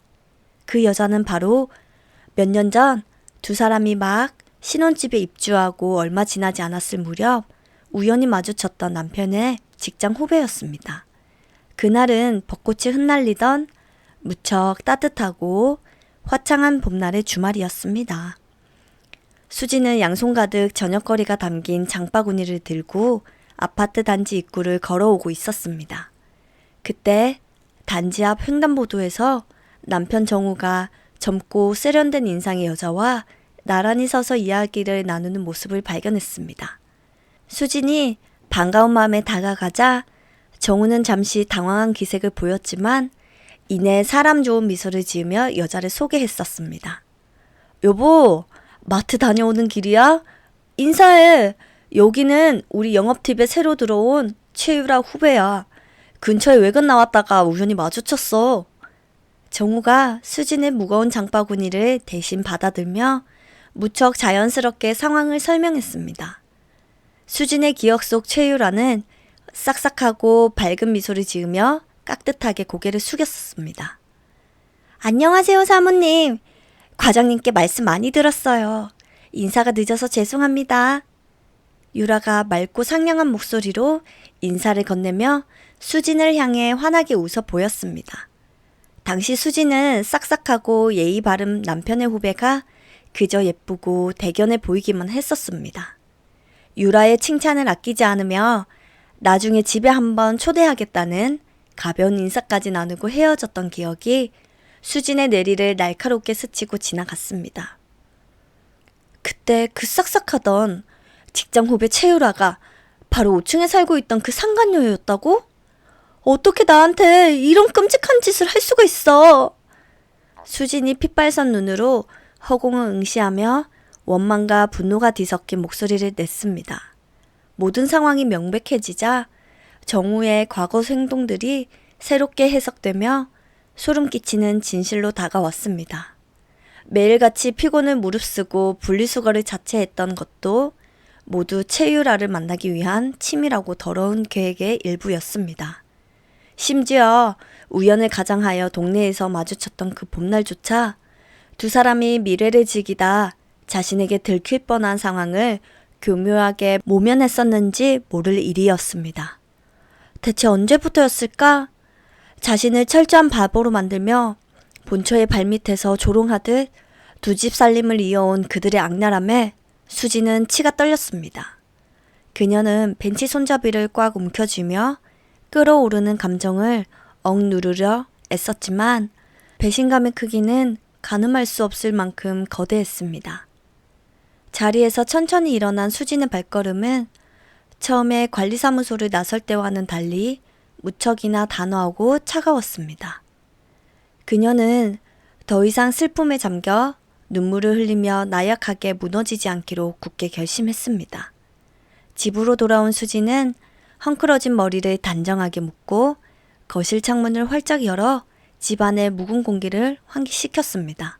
그 여자는 바로 몇 년 전 두 사람이 막 신혼집에 입주하고 얼마 지나지 않았을 무렵 우연히 마주쳤던 남편의 직장 후배였습니다. 그날은 벚꽃이 흩날리던 무척 따뜻하고 화창한 봄날의 주말이었습니다. 수지는 양손 가득 저녁거리가 담긴 장바구니를 들고 아파트 단지 입구를 걸어오고 있었습니다. 그때 단지 앞 횡단보도에서 남편 정우가 젊고 세련된 인상의 여자와 나란히 서서 이야기를 나누는 모습을 발견했습니다. 수진이 반가운 마음에 다가가자 정우는 잠시 당황한 기색을 보였지만 이내 사람 좋은 미소를 지으며 여자를 소개했었습니다. 여보, 마트 다녀오는 길이야? 인사해. 여기는 우리 영업팀에 새로 들어온 최유라 후배야. 근처에 외근 나왔다가 우연히 마주쳤어. 정우가 수진의 무거운 장바구니를 대신 받아들며 무척 자연스럽게 상황을 설명했습니다. 수진의 기억 속 최유라는 싹싹하고 밝은 미소를 지으며 깍듯하게 고개를 숙였습니다. 안녕하세요, 사모님. 과장님께 말씀 많이 들었어요. 인사가 늦어서 죄송합니다. 유라가 맑고 상냥한 목소리로 인사를 건네며 수진을 향해 환하게 웃어 보였습니다. 당시 수진은 싹싹하고 예의 바른 남편의 후배가 그저 예쁘고 대견해 보이기만 했었습니다. 유라의 칭찬을 아끼지 않으며 나중에 집에 한번 초대하겠다는 가벼운 인사까지 나누고 헤어졌던 기억이 수진의 내리를 날카롭게 스치고 지나갔습니다. 그때 그 싹싹하던 직장 후배 최유라가 바로 5층에 살고 있던 그 상간녀였다고? 어떻게 나한테 이런 끔찍한 짓을 할 수가 있어? 수진이 핏발선 눈으로 허공을 응시하며 원망과 분노가 뒤섞인 목소리를 냈습니다. 모든 상황이 명백해지자 정우의 과거 행동들이 새롭게 해석되며 소름 끼치는 진실로 다가왔습니다. 매일같이 피곤을 무릅쓰고 분리수거를 자체했던 것도 모두 최유라를 만나기 위한 치밀하고 더러운 계획의 일부였습니다. 심지어 우연을 가장하여 동네에서 마주쳤던 그 봄날조차 두 사람이 미래를 지키다 자신에게 들킬 뻔한 상황을 교묘하게 모면했었는지 모를 일이었습니다. 대체 언제부터였을까? 자신을 철저한 바보로 만들며 본처의 발밑에서 조롱하듯 두 집 살림을 이어온 그들의 악랄함에 수지는 치가 떨렸습니다. 그녀는 벤치 손잡이를 꽉 움켜쥐며 끓어오르는 감정을 억누르려 애썼지만 배신감의 크기는 가늠할 수 없을 만큼 거대했습니다. 자리에서 천천히 일어난 수진의 발걸음은 처음에 관리사무소를 나설 때와는 달리 무척이나 단호하고 차가웠습니다. 그녀는 더 이상 슬픔에 잠겨 눈물을 흘리며 나약하게 무너지지 않기로 굳게 결심했습니다. 집으로 돌아온 수지는 헝클어진 머리를 단정하게 묶고 거실 창문을 활짝 열어 집안의 묵은 공기를 환기시켰습니다.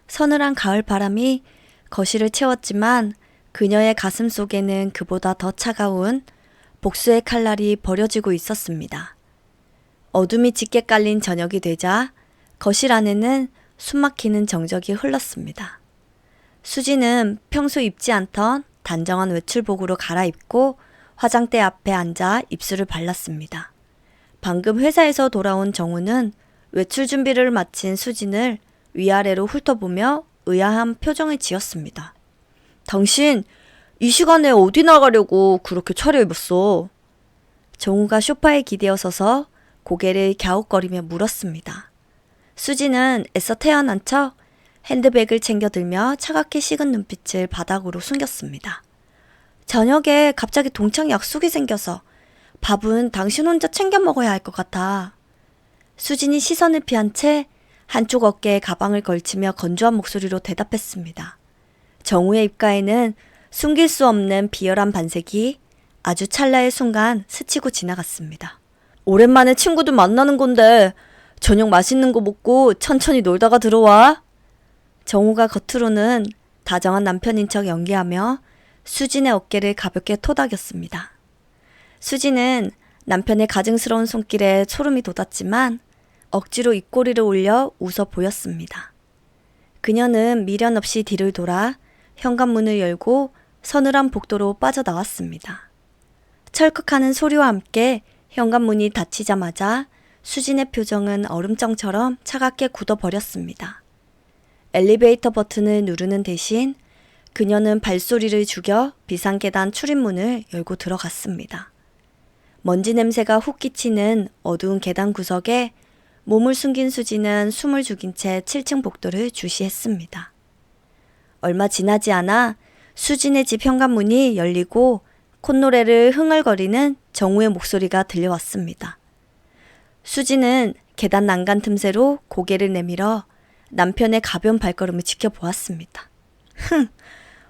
서늘한 가을 바람이 거실을 채웠지만 그녀의 가슴 속에는 그보다 더 차가운 복수의 칼날이 버려지고 있었습니다. 어둠이 짙게 깔린 저녁이 되자 거실 안에는 숨막히는 정적이 흘렀습니다. 수지는 평소 입지 않던 단정한 외출복으로 갈아입고 화장대 앞에 앉아 입술을 발랐습니다. 방금 회사에서 돌아온 정우는 외출 준비를 마친 수진을 위아래로 훑어보며 의아한 표정을 지었습니다. 당신 이 시간에 어디 나가려고 그렇게 차려입었어? 정우가 소파에 기대어 서서 고개를 갸웃거리며 물었습니다. 수지는 애써 태어난 척 핸드백을 챙겨 들며 차갑게 식은 눈빛을 바닥으로 숨겼습니다. 저녁에 갑자기 동창 약속이 생겨서 밥은 당신 혼자 챙겨 먹어야 할 것 같아. 수진이 시선을 피한 채 한쪽 어깨에 가방을 걸치며 건조한 목소리로 대답했습니다. 정우의 입가에는 숨길 수 없는 비열한 반색이 아주 찰나의 순간 스치고 지나갔습니다. 오랜만에 친구들 만나는 건데 저녁 맛있는 거 먹고 천천히 놀다가 들어와. 정우가 겉으로는 다정한 남편인 척 연기하며 수진의 어깨를 가볍게 토닥였습니다. 수진은 남편의 가증스러운 손길에 소름이 돋았지만 억지로 입꼬리를 올려 웃어 보였습니다. 그녀는 미련 없이 뒤를 돌아 현관문을 열고 서늘한 복도로 빠져나왔습니다. 철컥하는 소리와 함께 현관문이 닫히자마자 수진의 표정은 얼음장처럼 차갑게 굳어버렸습니다. 엘리베이터 버튼을 누르는 대신 그녀는 발소리를 죽여 비상계단 출입문을 열고 들어갔습니다. 먼지 냄새가 훅 끼치는 어두운 계단 구석에 몸을 숨긴 수진은 숨을 죽인 채 7층 복도를 주시했습니다. 얼마 지나지 않아 수진의 집 현관문이 열리고 콧노래를 흥얼거리는 정우의 목소리가 들려왔습니다. 수진은 계단 난간 틈새로 고개를 내밀어 남편의 가벼운 발걸음을 지켜보았습니다.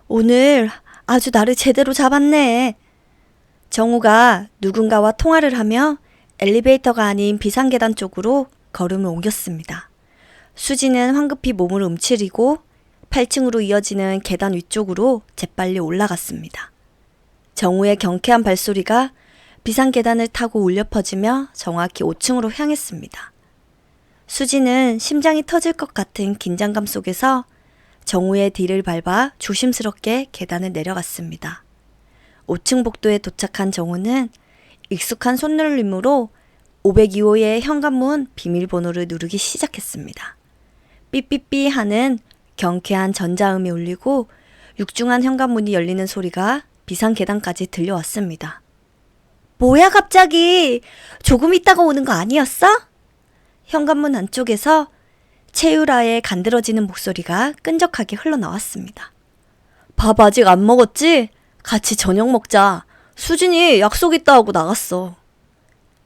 오늘 아주 나를 제대로 잡았네. 정우가 누군가와 통화를 하며 엘리베이터가 아닌 비상계단 쪽으로 걸음을 옮겼습니다. 수진은 황급히 몸을 움츠리고 8층으로 이어지는 계단 위쪽으로 재빨리 올라갔습니다. 정우의 경쾌한 발소리가 비상계단을 타고 울려 퍼지며 정확히 5층으로 향했습니다. 수진은 심장이 터질 것 같은 긴장감 속에서 정우의 뒤를 밟아 조심스럽게 계단을 내려갔습니다. 5층 복도에 도착한 정우는 익숙한 손놀림으로 502호의 현관문 비밀번호를 누르기 시작했습니다. 삐삐삐 하는 경쾌한 전자음이 울리고 육중한 현관문이 열리는 소리가 비상계단까지 들려왔습니다. 뭐야 갑자기? 조금 있다가 오는 거 아니었어? 현관문 안쪽에서 채유라의 간드러지는 목소리가 끈적하게 흘러나왔습니다. 밥 아직 안 먹었지? 같이 저녁 먹자. 수진이 약속 있다 하고 나갔어.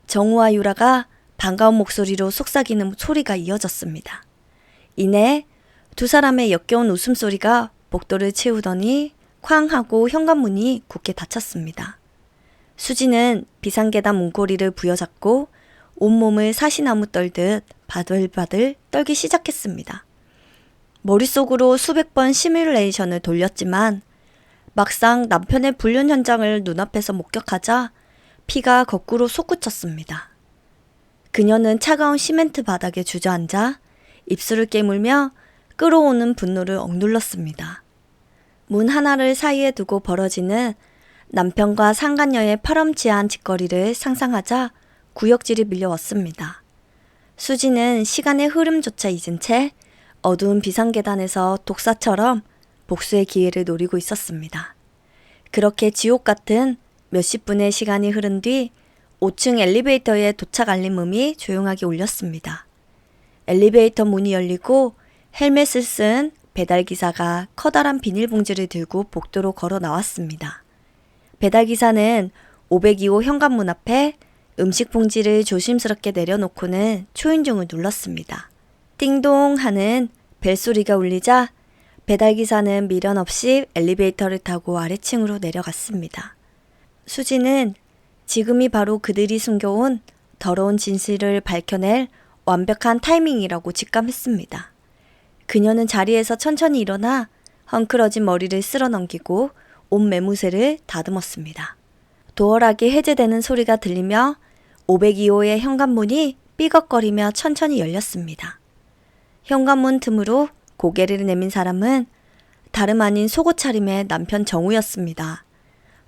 정우와 유라가 반가운 목소리로 속삭이는 소리가 이어졌습니다. 이내 두 사람의 역겨운 웃음소리가 복도를 채우더니 쾅 하고 현관문이 굳게 닫혔습니다. 수진은 비상계단 문고리를 부여잡고 온몸을 사시나무 떨듯 바들바들 떨기 시작했습니다. 머릿속으로 수백 번 시뮬레이션을 돌렸지만 막상 남편의 불륜 현장을 눈앞에서 목격하자 피가 거꾸로 솟구쳤습니다. 그녀는 차가운 시멘트 바닥에 주저앉아 입술을 깨물며 끓어오는 분노를 억눌렀습니다. 문 하나를 사이에 두고 벌어지는 남편과 상간녀의 파렴치한 짓거리를 상상하자 구역질이 밀려왔습니다. 수지는 시간의 흐름조차 잊은 채 어두운 비상계단에서 독사처럼 복수의 기회를 노리고 있었습니다. 그렇게 지옥 같은 몇십 분의 시간이 흐른 뒤 5층 엘리베이터의 도착 알림음이 조용하게 울렸습니다. 엘리베이터 문이 열리고 헬멧을 쓴 배달기사가 커다란 비닐봉지를 들고 복도로 걸어 나왔습니다. 배달기사는 502호 현관문 앞에 음식 봉지를 조심스럽게 내려놓고는 초인종을 눌렀습니다. 띵동 하는 벨소리가 울리자 배달기사는 미련 없이 엘리베이터를 타고 아래층으로 내려갔습니다. 수지는 지금이 바로 그들이 숨겨온 더러운 진실을 밝혀낼 완벽한 타이밍이라고 직감했습니다. 그녀는 자리에서 천천히 일어나 헝클어진 머리를 쓸어넘기고 옷 매무새를 다듬었습니다. 도어락이 해제되는 소리가 들리며 502호의 현관문이 삐걱거리며 천천히 열렸습니다. 현관문 틈으로 고개를 내민 사람은 다름 아닌 속옷 차림의 남편 정우였습니다.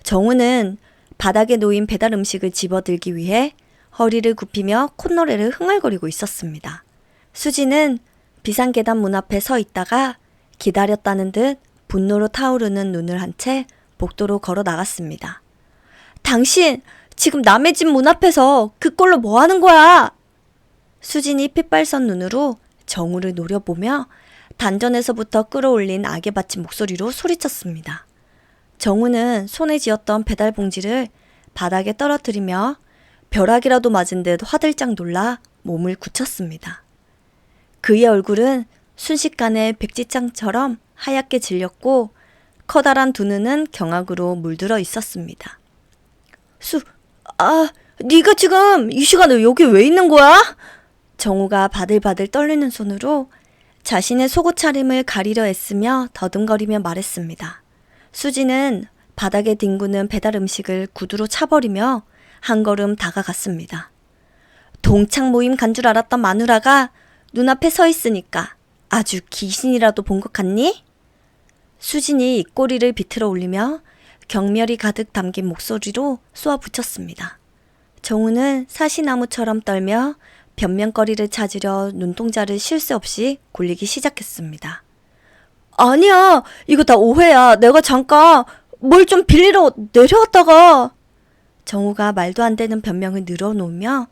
정우는 바닥에 놓인 배달 음식을 집어들기 위해 허리를 굽히며 콧노래를 흥얼거리고 있었습니다. 수지는 비상계단 문 앞에 서 있다가 기다렸다는 듯 분노로 타오르는 눈을 한 채 복도로 걸어 나갔습니다. 당신 지금 남의 집 문 앞에서 그 꼴로 뭐 하는 거야? 수진이 핏발선 눈으로 정우를 노려보며 단전에서부터 끌어올린 악에 받친 목소리로 소리쳤습니다. 정우는 손에 쥐었던 배달 봉지를 바닥에 떨어뜨리며 벼락이라도 맞은 듯 화들짝 놀라 몸을 굳혔습니다. 그의 얼굴은 순식간에 백지장처럼 하얗게 질렸고 커다란 두 눈은 경악으로 물들어 있었습니다. 네가 지금 이 시간에 여기 왜 있는 거야? 정우가 바들바들 떨리는 손으로 자신의 속옷 차림을 가리려 애쓰며 더듬거리며 말했습니다. 수지는 바닥에 뒹구는 배달 음식을 구두로 차버리며 한 걸음 다가갔습니다. 동창 모임 간 줄 알았던 마누라가 눈앞에 서 있으니까 아주 귀신이라도 본 것 같니? 수진이 입꼬리를 비틀어 올리며 경멸이 가득 담긴 목소리로 쏘아붙였습니다. 정우는 사시나무처럼 떨며 변명거리를 찾으려 눈동자를 쉴 새 없이 굴리기 시작했습니다. 아니야, 이거 다 오해야. 내가 잠깐 뭘 좀 빌리러 내려왔다가. 정우가 말도 안 되는 변명을 늘어놓으며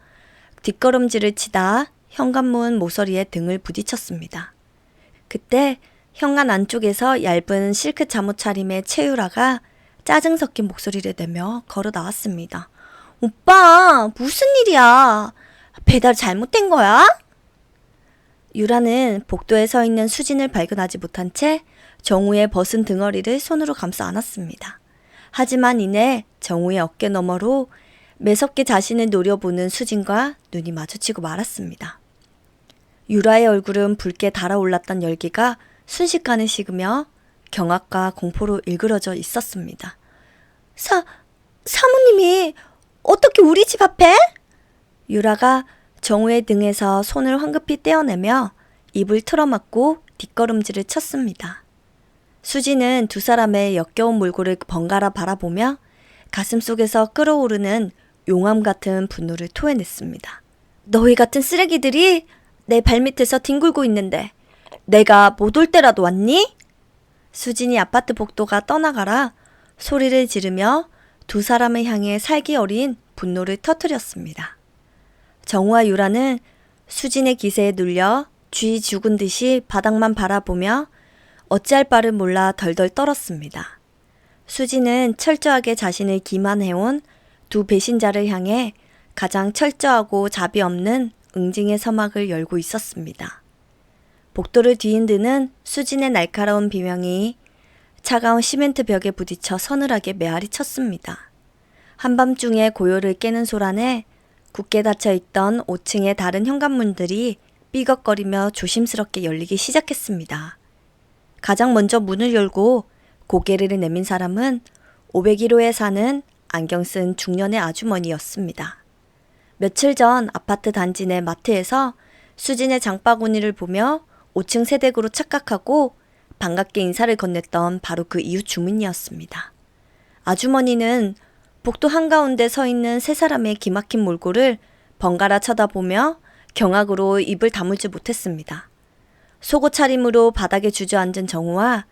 뒷걸음질을 치다 현관문 모서리에 등을 부딪혔습니다. 그때 현관 안쪽에서 얇은 실크 잠옷 차림의 채유라가 짜증 섞인 목소리를 내며 걸어 나왔습니다. 오빠, 무슨 일이야? 배달 잘못된 거야? 유라는 복도에 서 있는 수진을 발견하지 못한 채 정우의 벗은 등허리를 손으로 감싸 안았습니다. 하지만 이내 정우의 어깨 너머로 매섭게 자신을 노려보는 수진과 눈이 마주치고 말았습니다. 유라의 얼굴은 붉게 달아올랐던 열기가 순식간에 식으며 경악과 공포로 일그러져 있었습니다. 사모님이 어떻게 우리 집 앞에? 유라가 정우의 등에서 손을 황급히 떼어내며 입을 틀어막고 뒷걸음질을 쳤습니다. 수지는 두 사람의 역겨운 몰골을 번갈아 바라보며 가슴속에서 끓어오르는 용암 같은 분노를 토해냈습니다. 너희 같은 쓰레기들이 내 발밑에서 뒹굴고 있는데 내가 못 올 때라도 왔니? 수진이 아파트 복도가 떠나가라 소리를 지르며 두 사람을 향해 살기 어린 분노를 터뜨렸습니다. 정우와 유라는 수진의 기세에 눌려 쥐 죽은 듯이 바닥만 바라보며 어찌할 바를 몰라 덜덜 떨었습니다. 수진은 철저하게 자신을 기만해온 두 배신자를 향해 가장 철저하고 자비 없는 응징의 서막을 열고 있었습니다. 복도를 뒤흔드는 수진의 날카로운 비명이 차가운 시멘트 벽에 부딪혀 서늘하게 메아리 쳤습니다. 한밤중에 고요를 깨는 소란에 굳게 닫혀있던 5층의 다른 현관문들이 삐걱거리며 조심스럽게 열리기 시작했습니다. 가장 먼저 문을 열고 고개를 내민 사람은 501호에 사는 안경 쓴 중년의 아주머니였습니다. 며칠 전 아파트 단지 내 마트에서 수진의 장바구니를 보며 5층 세댁으로 착각하고 반갑게 인사를 건넸던 바로 그 이웃 주민이었습니다. 아주머니는 복도 한가운데 서 있는 세 사람의 기막힌 몰골을 번갈아 쳐다보며 경악으로 입을 다물지 못했습니다. 속옷 차림으로 바닥에 주저앉은 정우와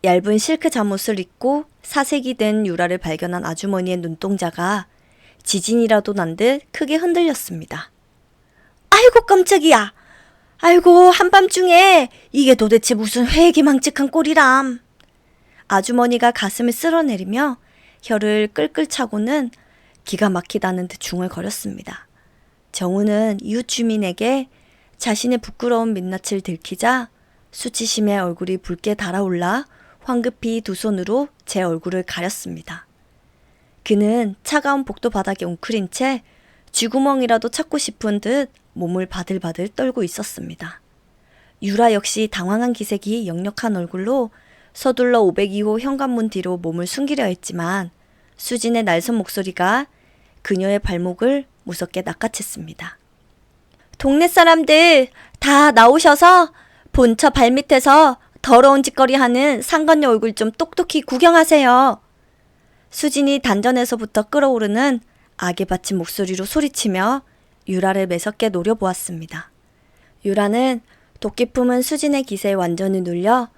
얇은 실크 잠옷을 입고 사색이 된 유라를 발견한 아주머니의 눈동자가 지진이라도 난 듯 크게 흔들렸습니다. 아이고 깜짝이야. 아이고 한밤중에 이게 도대체 무슨 회기망측한 꼴이람. 아주머니가 가슴을 쓸어내리며 혀를 끌끌 차고는 기가 막히다는 듯 중얼거렸습니다. 정우는 이웃 주민에게 자신의 부끄러운 민낯을 들키자 수치심에 얼굴이 붉게 달아올라 황급히 두 손으로 제 얼굴을 가렸습니다. 그는 차가운 복도 바닥에 웅크린 채 쥐구멍이라도 찾고 싶은 듯 몸을 바들바들 떨고 있었습니다. 유라 역시 당황한 기색이 역력한 얼굴로 서둘러 502호 현관문 뒤로 몸을 숨기려 했지만 수진의 날선 목소리가 그녀의 발목을 무섭게 낚아챘습니다. 동네 사람들 다 나오셔서 본처 발밑에서 더러운 짓거리 하는 상건녀 얼굴 좀 똑똑히 구경하세요. 수진이 단전에서부터 끓어오르는 악에 받친 목소리로 소리치며 유라를 매섭게 노려보았습니다. 유라는 도끼 품은 수진의 기세에 완전히 눌려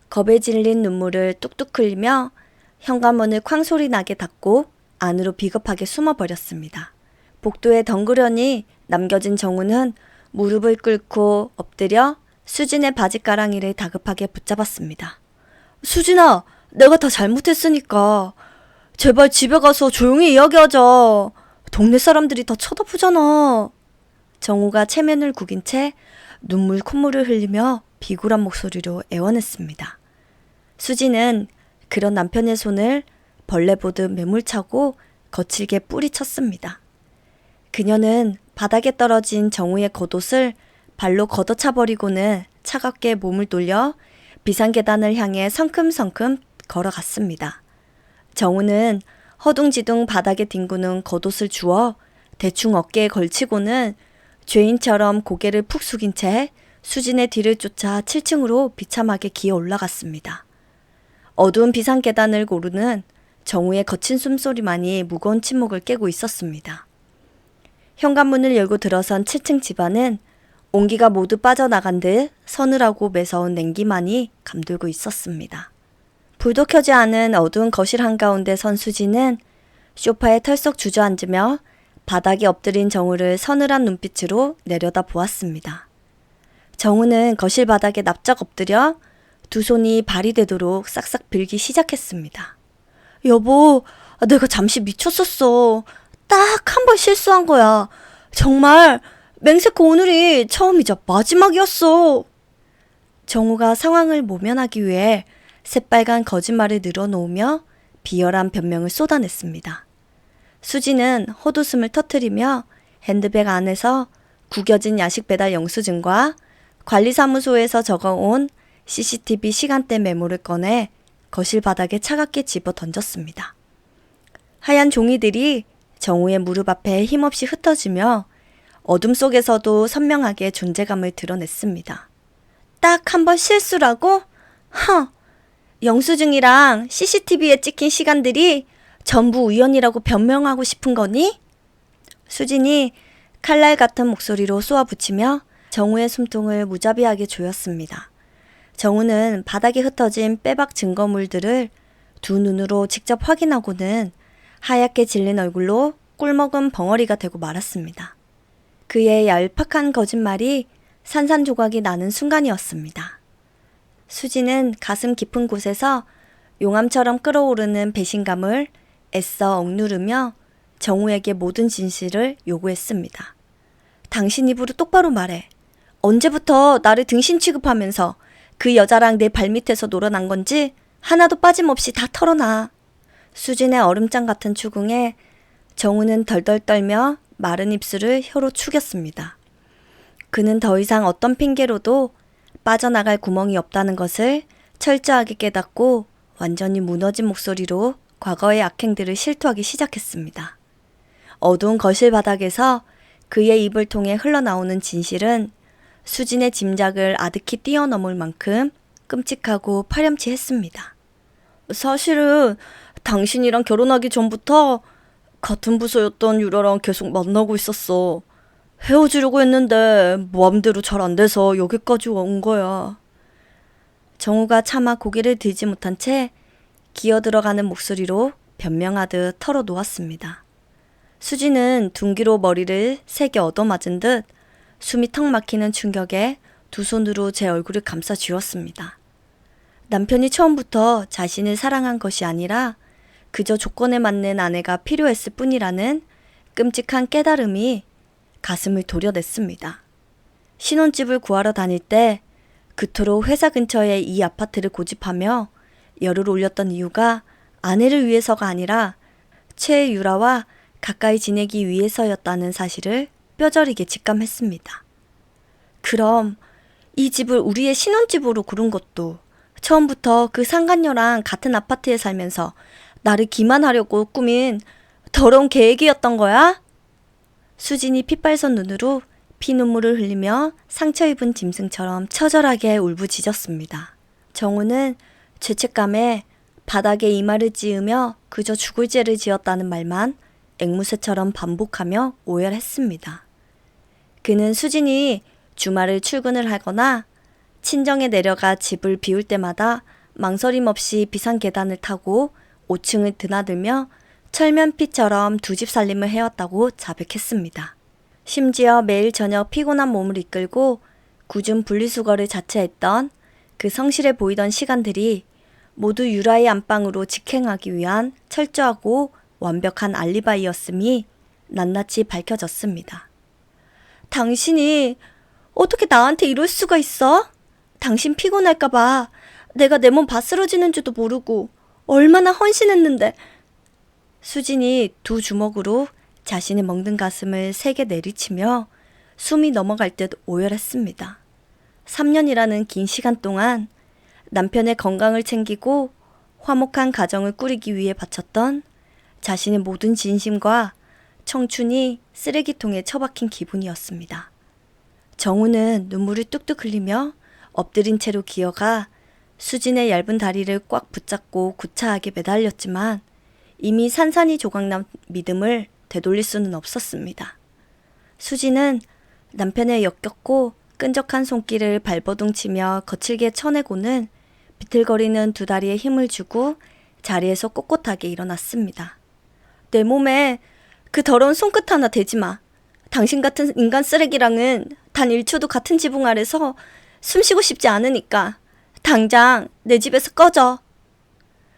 겁에 질린 눈물을 뚝뚝 흘리며 현관문을 쾅 소리 나게 닫고 안으로 비겁하게 숨어버렸습니다. 복도에 덩그러니 남겨진 정우는 무릎을 꿇고 엎드려 수진의 바지가랑이를 다급하게 붙잡았습니다. 수진아, 내가 다 잘못했으니까 제발 집에 가서 조용히 이야기하자. 동네 사람들이 다 쳐다보잖아. 정우가 체면을 구긴 채 눈물 콧물을 흘리며 비굴한 목소리로 애원했습니다. 수진은 그런 남편의 손을 벌레 보듯 매몰차고 거칠게 뿌리쳤습니다. 그녀는 바닥에 떨어진 정우의 겉옷을 발로 걷어차버리고는 차갑게 몸을 돌려 비상계단을 향해 성큼성큼 걸어갔습니다. 정우는 허둥지둥 바닥에 뒹구는 겉옷을 주워 대충 어깨에 걸치고는 죄인처럼 고개를 푹 숙인 채 수진의 뒤를 쫓아 7층으로 비참하게 기어 올라갔습니다. 어두운 비상계단을 오르는 정우의 거친 숨소리만이 무거운 침묵을 깨고 있었습니다. 현관문을 열고 들어선 7층 집안은 온기가 모두 빠져나간 듯 서늘하고 매서운 냉기만이 감돌고 있었습니다. 불도 켜지 않은 어두운 거실 한가운데 선 수지는 소파에 털썩 주저앉으며 바닥에 엎드린 정우를 서늘한 눈빛으로 내려다 보았습니다. 정우는 거실 바닥에 납작 엎드려 두 손이 발이 되도록 싹싹 빌기 시작했습니다. 여보, 내가 잠시 미쳤었어. 딱 한 번 실수한 거야. 정말 맹세코 오늘이 처음이자 마지막이었어. 정우가 상황을 모면하기 위해 새빨간 거짓말을 늘어놓으며 비열한 변명을 쏟아냈습니다. 수지는 헛웃음을 터뜨리며 핸드백 안에서 구겨진 야식 배달 영수증과 관리사무소에서 적어온 CCTV 시간대 메모를 꺼내 거실 바닥에 차갑게 집어 던졌습니다. 하얀 종이들이 정우의 무릎 앞에 힘없이 흩어지며 어둠 속에서도 선명하게 존재감을 드러냈습니다. 딱 한 번 실수라고? 영수증이랑 CCTV에 찍힌 시간들이 전부 우연이라고 변명하고 싶은 거니? 수진이 칼날 같은 목소리로 쏘아붙이며 정우의 숨통을 무자비하게 조였습니다. 정우는 바닥에 흩어진 빼박 증거물들을 두 눈으로 직접 확인하고는 하얗게 질린 얼굴로 꿀먹은 벙어리가 되고 말았습니다. 그의 얄팍한 거짓말이 산산조각이 나는 순간이었습니다. 수지는 가슴 깊은 곳에서 용암처럼 끓어오르는 배신감을 애써 억누르며 정우에게 모든 진실을 요구했습니다. 당신 입으로 똑바로 말해. 언제부터 나를 등신 취급하면서 그 여자랑 내 발밑에서 놀아난 건지 하나도 빠짐없이 다 털어놔. 수진의 얼음장 같은 추궁에 정우는 덜덜 떨며 마른 입술을 혀로 축였습니다. 그는 더 이상 어떤 핑계로도 빠져나갈 구멍이 없다는 것을 철저하게 깨닫고 완전히 무너진 목소리로 과거의 악행들을 실토하기 시작했습니다. 어두운 거실 바닥에서 그의 입을 통해 흘러나오는 진실은 수진의 짐작을 아득히 뛰어넘을 만큼 끔찍하고 파렴치했습니다. 사실은 당신이랑 결혼하기 전부터 같은 부서였던 유라랑 계속 만나고 있었어. 헤어지려고 했는데 마음대로 잘 안 돼서 여기까지 온 거야. 정우가 차마 고개를 들지 못한 채 기어들어가는 목소리로 변명하듯 털어놓았습니다. 수지는 둔기로 머리를 세게 얻어맞은 듯 숨이 턱 막히는 충격에 두 손으로 제 얼굴을 감싸 쥐었습니다. 남편이 처음부터 자신을 사랑한 것이 아니라 그저 조건에 맞는 아내가 필요했을 뿐이라는 끔찍한 깨달음이 가슴을 도려냈습니다. 신혼집을 구하러 다닐 때 그토록 회사 근처에 이 아파트를 고집하며 열을 올렸던 이유가 아내를 위해서가 아니라 최유라와 가까이 지내기 위해서였다는 사실을 뼈저리게 직감했습니다. 그럼 이 집을 우리의 신혼집으로 고른 것도 처음부터 그 상간녀랑 같은 아파트에 살면서 나를 기만하려고 꾸민 더러운 계획이었던 거야? 수진이 핏발선 눈으로 피눈물을 흘리며 상처 입은 짐승처럼 처절하게 울부짖었습니다. 정우는 죄책감에 바닥에 이마를 찌으며 그저 죽을 죄를 지었다는 말만 앵무새처럼 반복하며 오열했습니다. 그는 수진이 주말을 출근을 하거나 친정에 내려가 집을 비울 때마다 망설임 없이 비상계단을 타고 5층을 드나들며 철면피처럼 두 집 살림을 해왔다고 자백했습니다. 심지어 매일 저녁 피곤한 몸을 이끌고 굳은 분리수거를 자처했던 그 성실해 보이던 시간들이 모두 유라의 안방으로 직행하기 위한 철저하고 완벽한 알리바이였음이 낱낱이 밝혀졌습니다. 당신이 어떻게 나한테 이럴 수가 있어? 당신 피곤할까봐 내가 내 몸 바스러지는 줄도 모르고 얼마나 헌신했는데. 수진이 두 주먹으로 자신의 멍든 가슴을 세게 내리치며 숨이 넘어갈 듯 오열했습니다. 3년이라는 긴 시간 동안 남편의 건강을 챙기고 화목한 가정을 꾸리기 위해 바쳤던 자신의 모든 진심과 청춘이 쓰레기통에 처박힌 기분이었습니다. 정우는 눈물을 뚝뚝 흘리며 엎드린 채로 기어가 수진의 얇은 다리를 꽉 붙잡고 구차하게 매달렸지만 이미 산산이 조각난 믿음을 되돌릴 수는 없었습니다. 수진은 남편의 역겹고 끈적한 손길을 발버둥치며 거칠게 쳐내고는 비틀거리는 두 다리에 힘을 주고 자리에서 꼿꼿하게 일어났습니다. 내 몸에 그 더러운 손끝 하나 대지 마. 당신 같은 인간 쓰레기랑은 단 1초도 같은 지붕 아래서 숨쉬고 싶지 않으니까 당장 내 집에서 꺼져.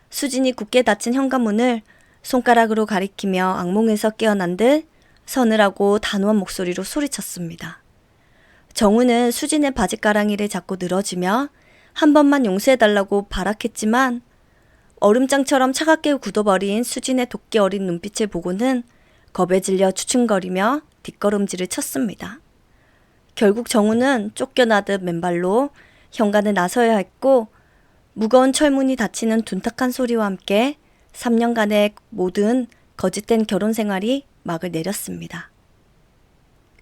수진이 굳게 닫힌 현관문을 손가락으로 가리키며 악몽에서 깨어난 듯 서늘하고 단호한 목소리로 소리쳤습니다. 정우는 수진의 바지가랑이를 잡고 늘어지며 한 번만 용서해달라고 발악했지만 얼음장처럼 차갑게 굳어버린 수진의 도끼 어린 눈빛을 보고는 겁에 질려 추춤거리며 뒷걸음질을 쳤습니다. 결국 정우는 쫓겨나듯 맨발로 현관을 나서야 했고 무거운 철문이 닫히는 둔탁한 소리와 함께 3년간의 모든 거짓된 결혼 생활이 막을 내렸습니다.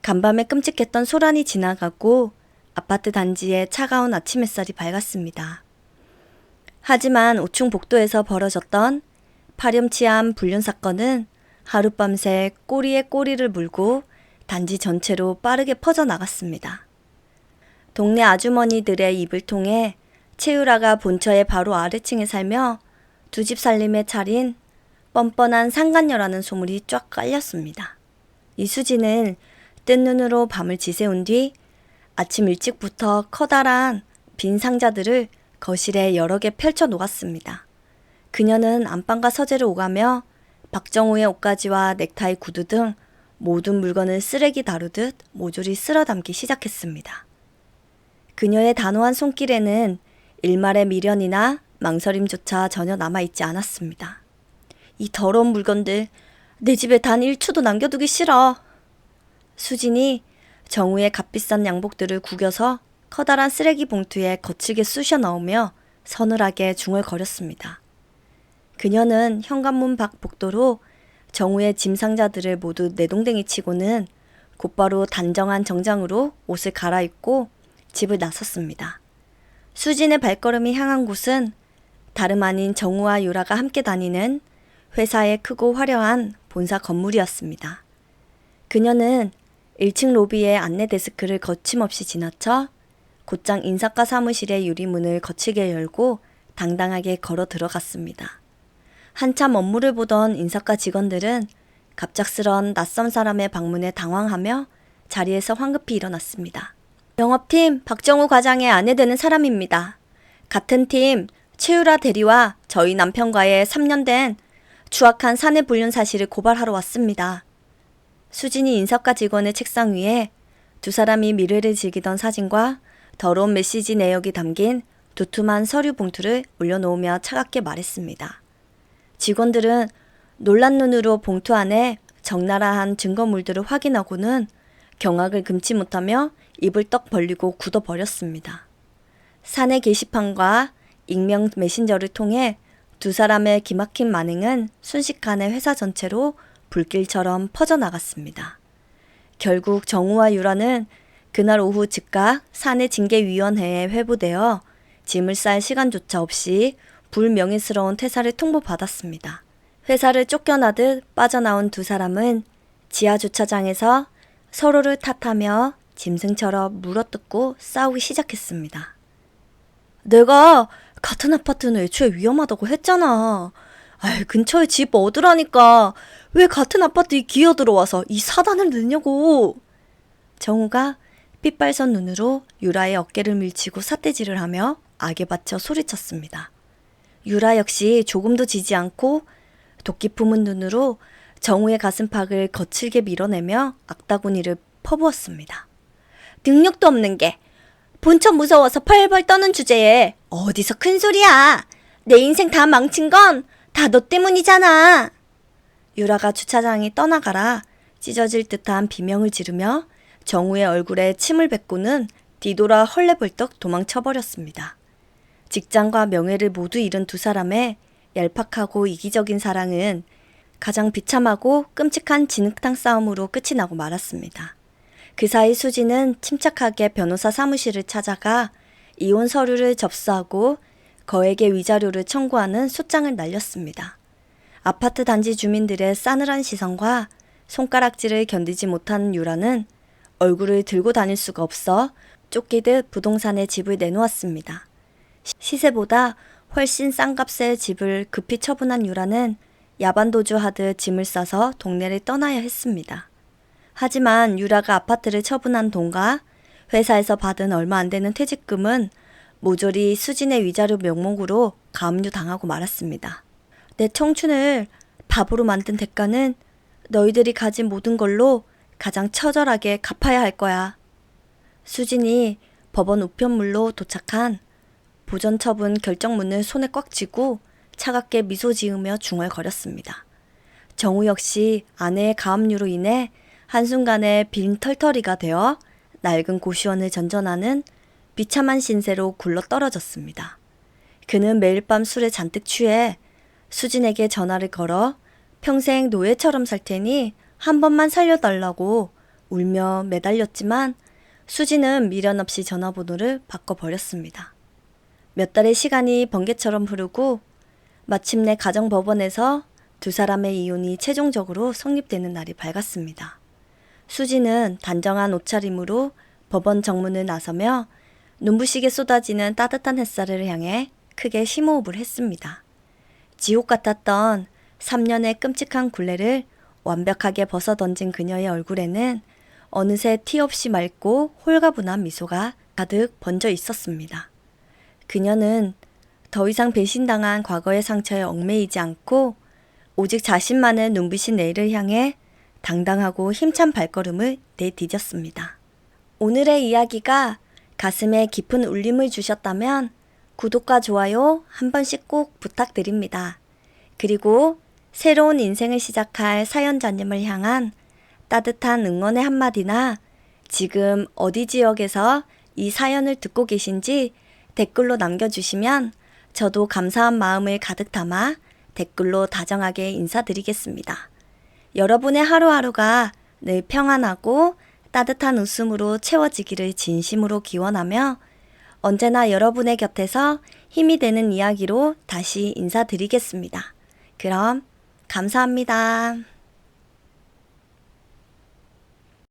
간밤에 끔찍했던 소란이 지나가고 아파트 단지에 차가운 아침 햇살이 밝았습니다. 하지만 5층 복도에서 벌어졌던 파렴치한 불륜 사건은 하룻밤새 꼬리에 꼬리를 물고 단지 전체로 빠르게 퍼져나갔습니다. 동네 아주머니들의 입을 통해 채유라가 본처의 바로 아래층에 살며 두 집 살림에 차린 뻔뻔한 상간녀라는 소문이 쫙 깔렸습니다. 이수지는 뜬 눈으로 밤을 지새운 뒤 아침 일찍부터 커다란 빈 상자들을 거실에 여러 개 펼쳐 놓았습니다. 그녀는 안방과 서재를 오가며 박정우의 옷가지와 넥타이 구두 등 모든 물건을 쓰레기 다루듯 모조리 쓸어 담기 시작했습니다. 그녀의 단호한 손길에는 일말의 미련이나 망설임조차 전혀 남아있지 않았습니다. 이 더러운 물건들 내 집에 단 1초도 남겨두기 싫어. 수진이 정우의 값비싼 양복들을 구겨서 커다란 쓰레기 봉투에 거칠게 쑤셔 넣으며 서늘하게 중얼거렸습니다. 그녀는 현관문 밖 복도로 정우의 짐 상자들을 모두 내동댕이 치고는 곧바로 단정한 정장으로 옷을 갈아입고 집을 나섰습니다. 수진의 발걸음이 향한 곳은 다름 아닌 정우와 유라가 함께 다니는 회사의 크고 화려한 본사 건물이었습니다. 그녀는 1층 로비의 안내 데스크를 거침없이 지나쳐 곧장 인사과 사무실의 유리문을 거칠게 열고 당당하게 걸어 들어갔습니다. 한참 업무를 보던 인사과 직원들은 갑작스런 낯선 사람의 방문에 당황하며 자리에서 황급히 일어났습니다. 영업팀 박정우 과장의 아내 되는 사람입니다. 같은 팀 최유라 대리와 저희 남편과의 3년 된 추악한 사내 불륜 사실을 고발하러 왔습니다. 수진이 인사과 직원의 책상 위에 두 사람이 미래를 즐기던 사진과 더러운 메시지 내역이 담긴 두툼한 서류 봉투를 올려놓으며 차갑게 말했습니다. 직원들은 놀란 눈으로 봉투 안에 적나라한 증거물들을 확인하고는 경악을 금치 못하며 입을 떡 벌리고 굳어버렸습니다. 사내 게시판과 익명 메신저를 통해 두 사람의 기막힌 만행은 순식간에 회사 전체로 불길처럼 퍼져나갔습니다. 결국 정우와 유라는 그날 오후 즉각 사내 징계위원회에 회부되어 짐을 쌀 시간조차 없이 불명예스러운 퇴사를 통보받았습니다. 회사를 쫓겨나듯 빠져나온 두 사람은 지하 주차장에서 서로를 탓하며 짐승처럼 물어뜯고 싸우기 시작했습니다. 내가 같은 아파트는 애초에 위험하다고 했잖아. 근처에 집 얻으라니까 왜 같은 아파트에 기어들어와서 이 사단을 넣냐고. 정우가 핏발선 눈으로 유라의 어깨를 밀치고 삿대질을 하며 악에 받쳐 소리쳤습니다. 유라 역시 조금도 지지 않고 도끼 품은 눈으로 정우의 가슴팍을 거칠게 밀어내며 악다구니를 퍼부었습니다. 능력도 없는 게 본처 무서워서 펄펄 떠는 주제에 어디서 큰 소리야. 내 인생 다 망친 건 다 너 때문이잖아. 유라가 주차장에 떠나가라 찢어질 듯한 비명을 지르며 정우의 얼굴에 침을 뱉고는 뒤돌아 헐레벌떡 도망쳐버렸습니다. 직장과 명예를 모두 잃은 두 사람의 얄팍하고 이기적인 사랑은 가장 비참하고 끔찍한 진흙탕 싸움으로 끝이 나고 말았습니다. 그 사이 수지는 침착하게 변호사 사무실을 찾아가 이혼 서류를 접수하고 거액의 위자료를 청구하는 소장을 날렸습니다. 아파트 단지 주민들의 싸늘한 시선과 손가락질을 견디지 못하는 유라는 얼굴을 들고 다닐 수가 없어 쫓기듯 부동산에 집을 내놓았습니다. 시세보다 훨씬 싼 값의 집을 급히 처분한 유라는 야반도주하듯 짐을 싸서 동네를 떠나야 했습니다. 하지만 유라가 아파트를 처분한 돈과 회사에서 받은 얼마 안 되는 퇴직금은 모조리 수진의 위자료 명목으로 가압류당하고 말았습니다. 내 청춘을 바보로 만든 대가는 너희들이 가진 모든 걸로 가장 처절하게 갚아야 할 거야. 수진이 법원 우편물로 도착한 보전처분 결정문을 손에 꽉 쥐고 차갑게 미소 지으며 중얼거렸습니다. 정우 역시 아내의 가압류로 인해 한순간에 빈털터리가 되어 낡은 고시원을 전전하는 비참한 신세로 굴러떨어졌습니다. 그는 매일 밤 술에 잔뜩 취해 수진에게 전화를 걸어 평생 노예처럼 살 테니 한 번만 살려달라고 울며 매달렸지만 수진은 미련 없이 전화번호를 바꿔버렸습니다. 몇 달의 시간이 번개처럼 흐르고 마침내 가정법원에서 두 사람의 이혼이 최종적으로 성립되는 날이 밝았습니다. 수진은 단정한 옷차림으로 법원 정문을 나서며 눈부시게 쏟아지는 따뜻한 햇살을 향해 크게 심호흡을 했습니다. 지옥 같았던 3년의 끔찍한 굴레를 완벽하게 벗어던진 그녀의 얼굴에는 어느새 티 없이 맑고 홀가분한 미소가 가득 번져 있었습니다. 그녀는 더 이상 배신당한 과거의 상처에 얽매이지 않고 오직 자신만의 눈부신 내일을 향해 당당하고 힘찬 발걸음을 내디뎠습니다. 오늘의 이야기가 가슴에 깊은 울림을 주셨다면 구독과 좋아요 한 번씩 꼭 부탁드립니다. 그리고 새로운 인생을 시작할 사연자님을 향한 따뜻한 응원의 한마디나 지금 어디 지역에서 이 사연을 듣고 계신지 댓글로 남겨주시면 저도 감사한 마음을 가득 담아 댓글로 다정하게 인사드리겠습니다. 여러분의 하루하루가 늘 평안하고 따뜻한 웃음으로 채워지기를 진심으로 기원하며 언제나 여러분의 곁에서 힘이 되는 이야기로 다시 인사드리겠습니다. 그럼 감사합니다.